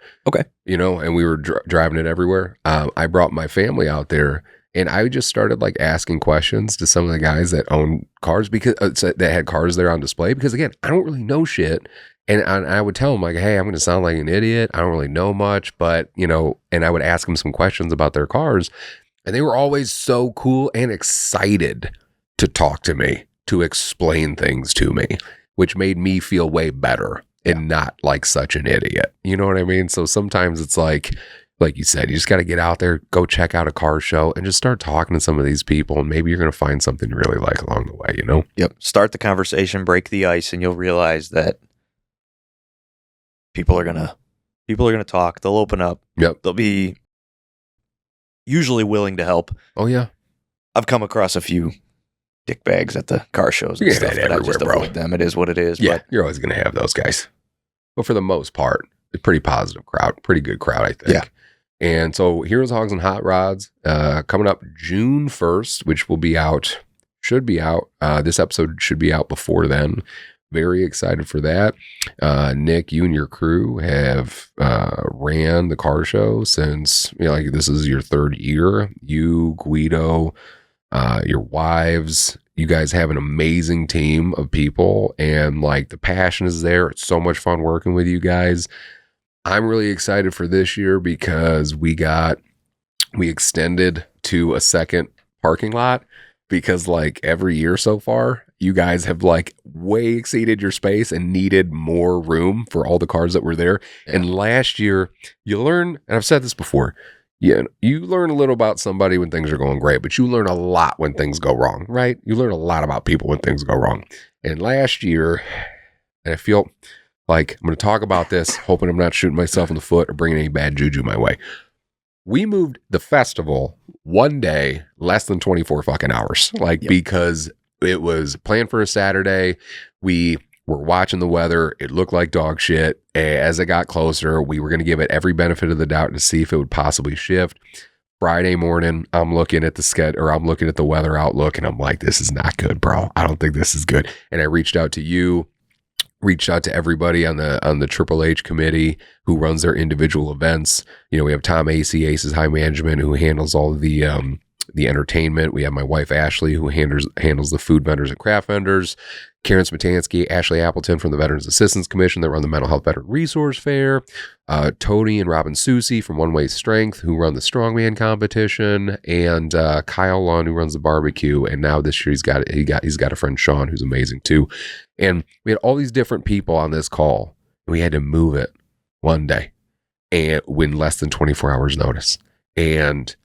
you know, and we were driving it everywhere, I brought my family out there, and I just started like asking questions to some of the guys that own cars, because that had cars there on display, because again, I don't really know shit. And I would tell them like, hey, I'm going to sound like an idiot. I don't really know much, but you know, and I would ask them some questions about their cars, and they were always so cool and excited to talk to me, to explain things to me, which made me feel way better and not like such an idiot. You know what I mean? So sometimes it's like you said, you just got to get out there, go check out a car show, and just start talking to some of these people, and maybe you're going to find something you really like along the way, you know? Yep. Start the conversation, break the ice, and you'll realize that people are going to talk. They'll open up. Yep. They'll be usually willing to help. Oh, yeah. I've come across a few dick bags at the car shows and You get stuff, that but I just everywhere, bro. avoid them. It is what it is. Yeah, But you're always going to have those guys. But for the most part, a pretty positive crowd, pretty good crowd, I think. Yeah. And so Heroes, Hogs, and Hot Rods coming up June 1st, which should be out. This episode should be out before then. Very excited for that. Nick, you and your crew have ran the car show since, like this is your third year. You, Guido, your wives, you guys have an amazing team of people, and like the passion is there. It's so much fun working with you guys. I'm really excited for this year because we extended to a second parking lot, because like every year so far, you guys have like way exceeded your space and needed more room for all the cars that were there. Yeah. And last year you learn, and I've said this before, you learn a little about somebody when things are going great, but you learn a lot when things go wrong, right? You learn a lot about people when things go wrong. And last year, and I feel like I'm going to talk about this, hoping I'm not shooting myself in the foot or bringing any bad juju my way. We moved the festival one day, less than 24 fucking hours, because it was planned for a Saturday. We were watching the weather. It looked like dog shit. As it got closer, we were going to give it every benefit of the doubt to see if it would possibly shift. Friday morning, I'm looking at the weather outlook, and I'm like, this is not good, bro. I don't think this is good. And I reached out to you, reached out to everybody on the Triple H committee who runs their individual events. We have Tom Acey, Aces High Management, who handles all of the entertainment. We have my wife, Ashley, who handles the food vendors and craft vendors. Karen Smatansky, Ashley Appleton from the Veterans Assistance Commission that run the Mental Health Veteran Resource Fair. Tony and Robin Susi from One Way Strength, who run the strongman competition, and Kyle Lund, who runs the barbecue. And now this year he's got a friend, Sean, who's amazing too. And we had all these different people on this call. We had to move it one day and win less than 24 hours notice. And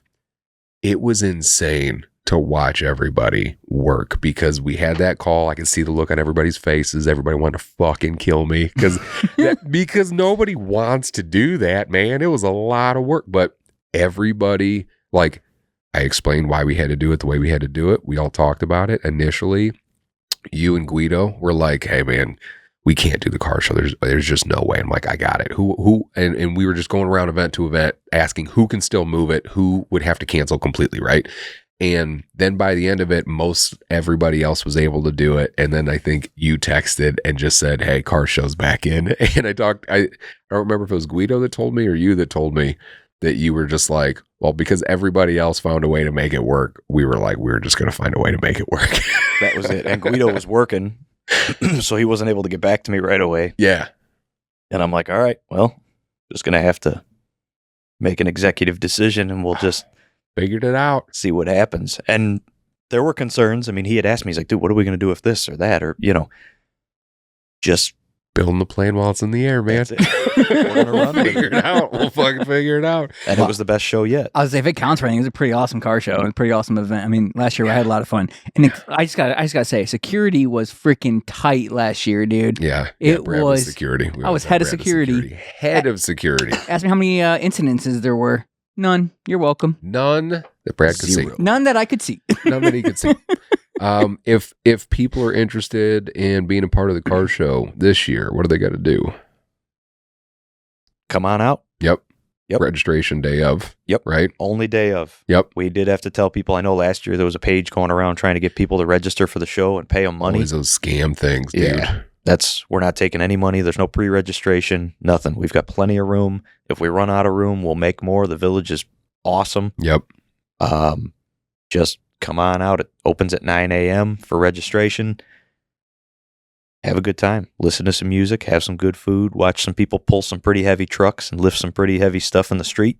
it was insane to watch everybody work, because we had that call. I could see the look on everybody's faces. Everybody wanted to fucking kill me because nobody wants to do that, man. It was a lot of work, but everybody, like, I explained why we had to do it the way we had to do it. We all talked about it initially. You and Guido were like, hey man, we can't do the car show. There's just no way. I'm like, I got it. And we were just going around event to event asking who can still move it, who would have to cancel completely, right? And then by the end of it, most everybody else was able to do it. And then I think you texted and just said, hey, car show's back in. And I don't remember if it was Guido that told me or you that told me that you were just like, well, because everybody else found a way to make it work, we were like, we're just going to find a way to make it work. that was it. And Guido was working, so he wasn't able to get back to me right away. Yeah. And I'm like, all right, well, just going to have to make an executive decision, and we'll just figured it out, see what happens. And there were concerns. I mean, he had asked me, he's like, dude, what are we going to do with this or that? Or, just building the plane while it's in the air, man. We'll figure it out. We'll fucking figure it out. And it was the best show yet. I was if it counts for anything, it was a pretty awesome car show. It was a pretty awesome event. I mean, last year I had a lot of fun. And I just gotta say, security was freaking tight last year, dude. Yeah. Brad was security. I was head of security. Head of security. Ask me how many incidences there were. None. You're welcome. None that Brad could see. None that I could see. None that he could see. If people are interested in being a part of the car show this year, what do they got to do? Come on out. Yep. Yep. Registration day of. Yep. Right? Only day of. Yep. We did have to tell people. I know last year there was a page going around trying to get people to register for the show and pay them money. Always those scam things, dude. Yeah. We're not taking any money. There's no pre-registration, nothing. We've got plenty of room. If we run out of room, we'll make more. The village is awesome. Yep. Just come on out. It opens at 9 a.m. for registration. Have a good time. Listen to some music, have some good food, watch some people pull some pretty heavy trucks and lift some pretty heavy stuff in the street.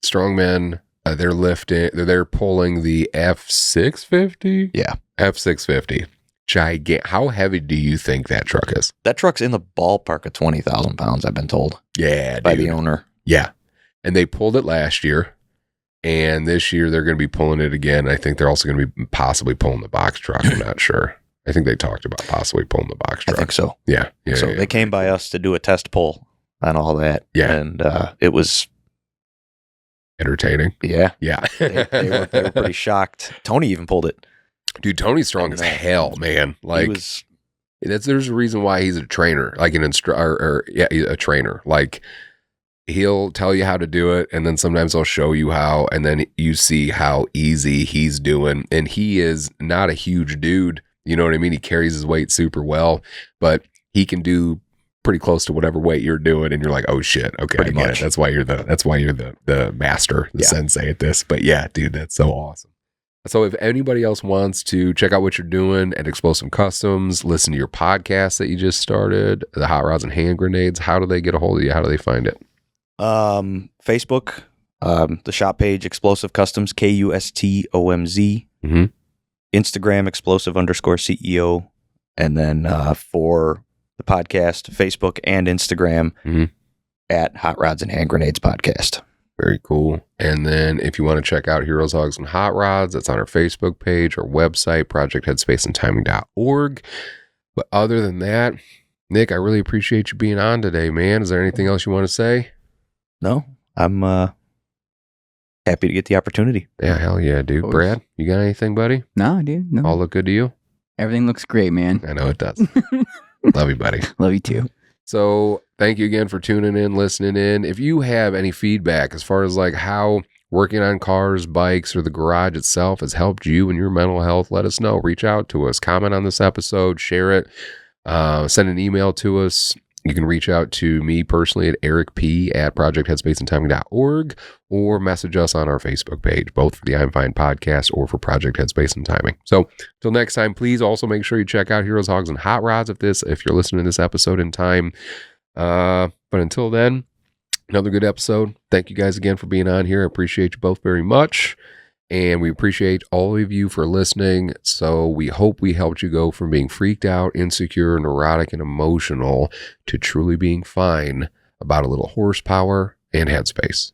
Strongmen, they're pulling the F650? Yeah. F650. Gigantic. How heavy do you think that truck is? That truck's in the ballpark of 20,000 pounds, I've been told. Yeah, by the owner. Yeah. And they pulled it last year. And this year they're going to be pulling it again. I think they're also going to be possibly pulling the box truck. I'm not sure. I think they talked about possibly pulling the box truck. I think so. Yeah. So they came by us to do a test pull on all that. Yeah. And it was entertaining. Yeah. Yeah. They were pretty shocked. Tony even pulled it. Dude, Tony's strong as hell, man. Like, there's a reason why he's a trainer, like an instructor, a trainer. Like, he'll tell you how to do it, and then sometimes he'll show you how, and then you see how easy he's doing. And he is not a huge dude. You know what I mean? He carries his weight super well, but he can do pretty close to whatever weight you're doing, and you're like, oh shit, okay, Pretty I get much. it. That's why you're the master, the sensei at this. But yeah, dude, that's so awesome. So if anybody else wants to check out what you're doing at Explosive Customz, listen to your podcast that you just started, the Hot Rods and Hand Grenades, how do they get a hold of you? How do they find it? Facebook, the shop page, Explosive Customz, Customz. Mm-hmm. Instagram, explosive_CEO. And then for the podcast, Facebook and Instagram at Hot Rods and Hand Grenades Podcast. Very cool. And then if you want to check out Heroes, Hogs, and Hot Rods, that's on our Facebook page, our website, projectheadspaceandtiming.org. But other than that, Nick, I really appreciate you being on today, man. Is there anything else you want to say? No, I'm happy to get the opportunity. Yeah, hell yeah, dude. Brad, you got anything, buddy? No, dude. No. All look good to you? Everything looks great, man. I know it does. Love you, buddy. Love you too. So thank you again for tuning in, listening in. If you have any feedback as far as like how working on cars, bikes, or the garage itself has helped you and your mental health, let us know. Reach out to us. Comment on this episode. Share it. Send an email to us. You can reach out to me personally at ericp@projectheadspaceandtiming.org or message us on our Facebook page, both for the I'm Fine podcast or for Project Headspace and Timing. So till next time, please also make sure you check out Heroes, Hogs, and Hot Rods if you're listening to this episode in time. But until then, another good episode. Thank you guys again for being on here. I appreciate you both very much. And we appreciate all of you for listening. So we hope we helped you go from being freaked out, insecure, neurotic, and emotional to truly being fine about a little horsepower and headspace.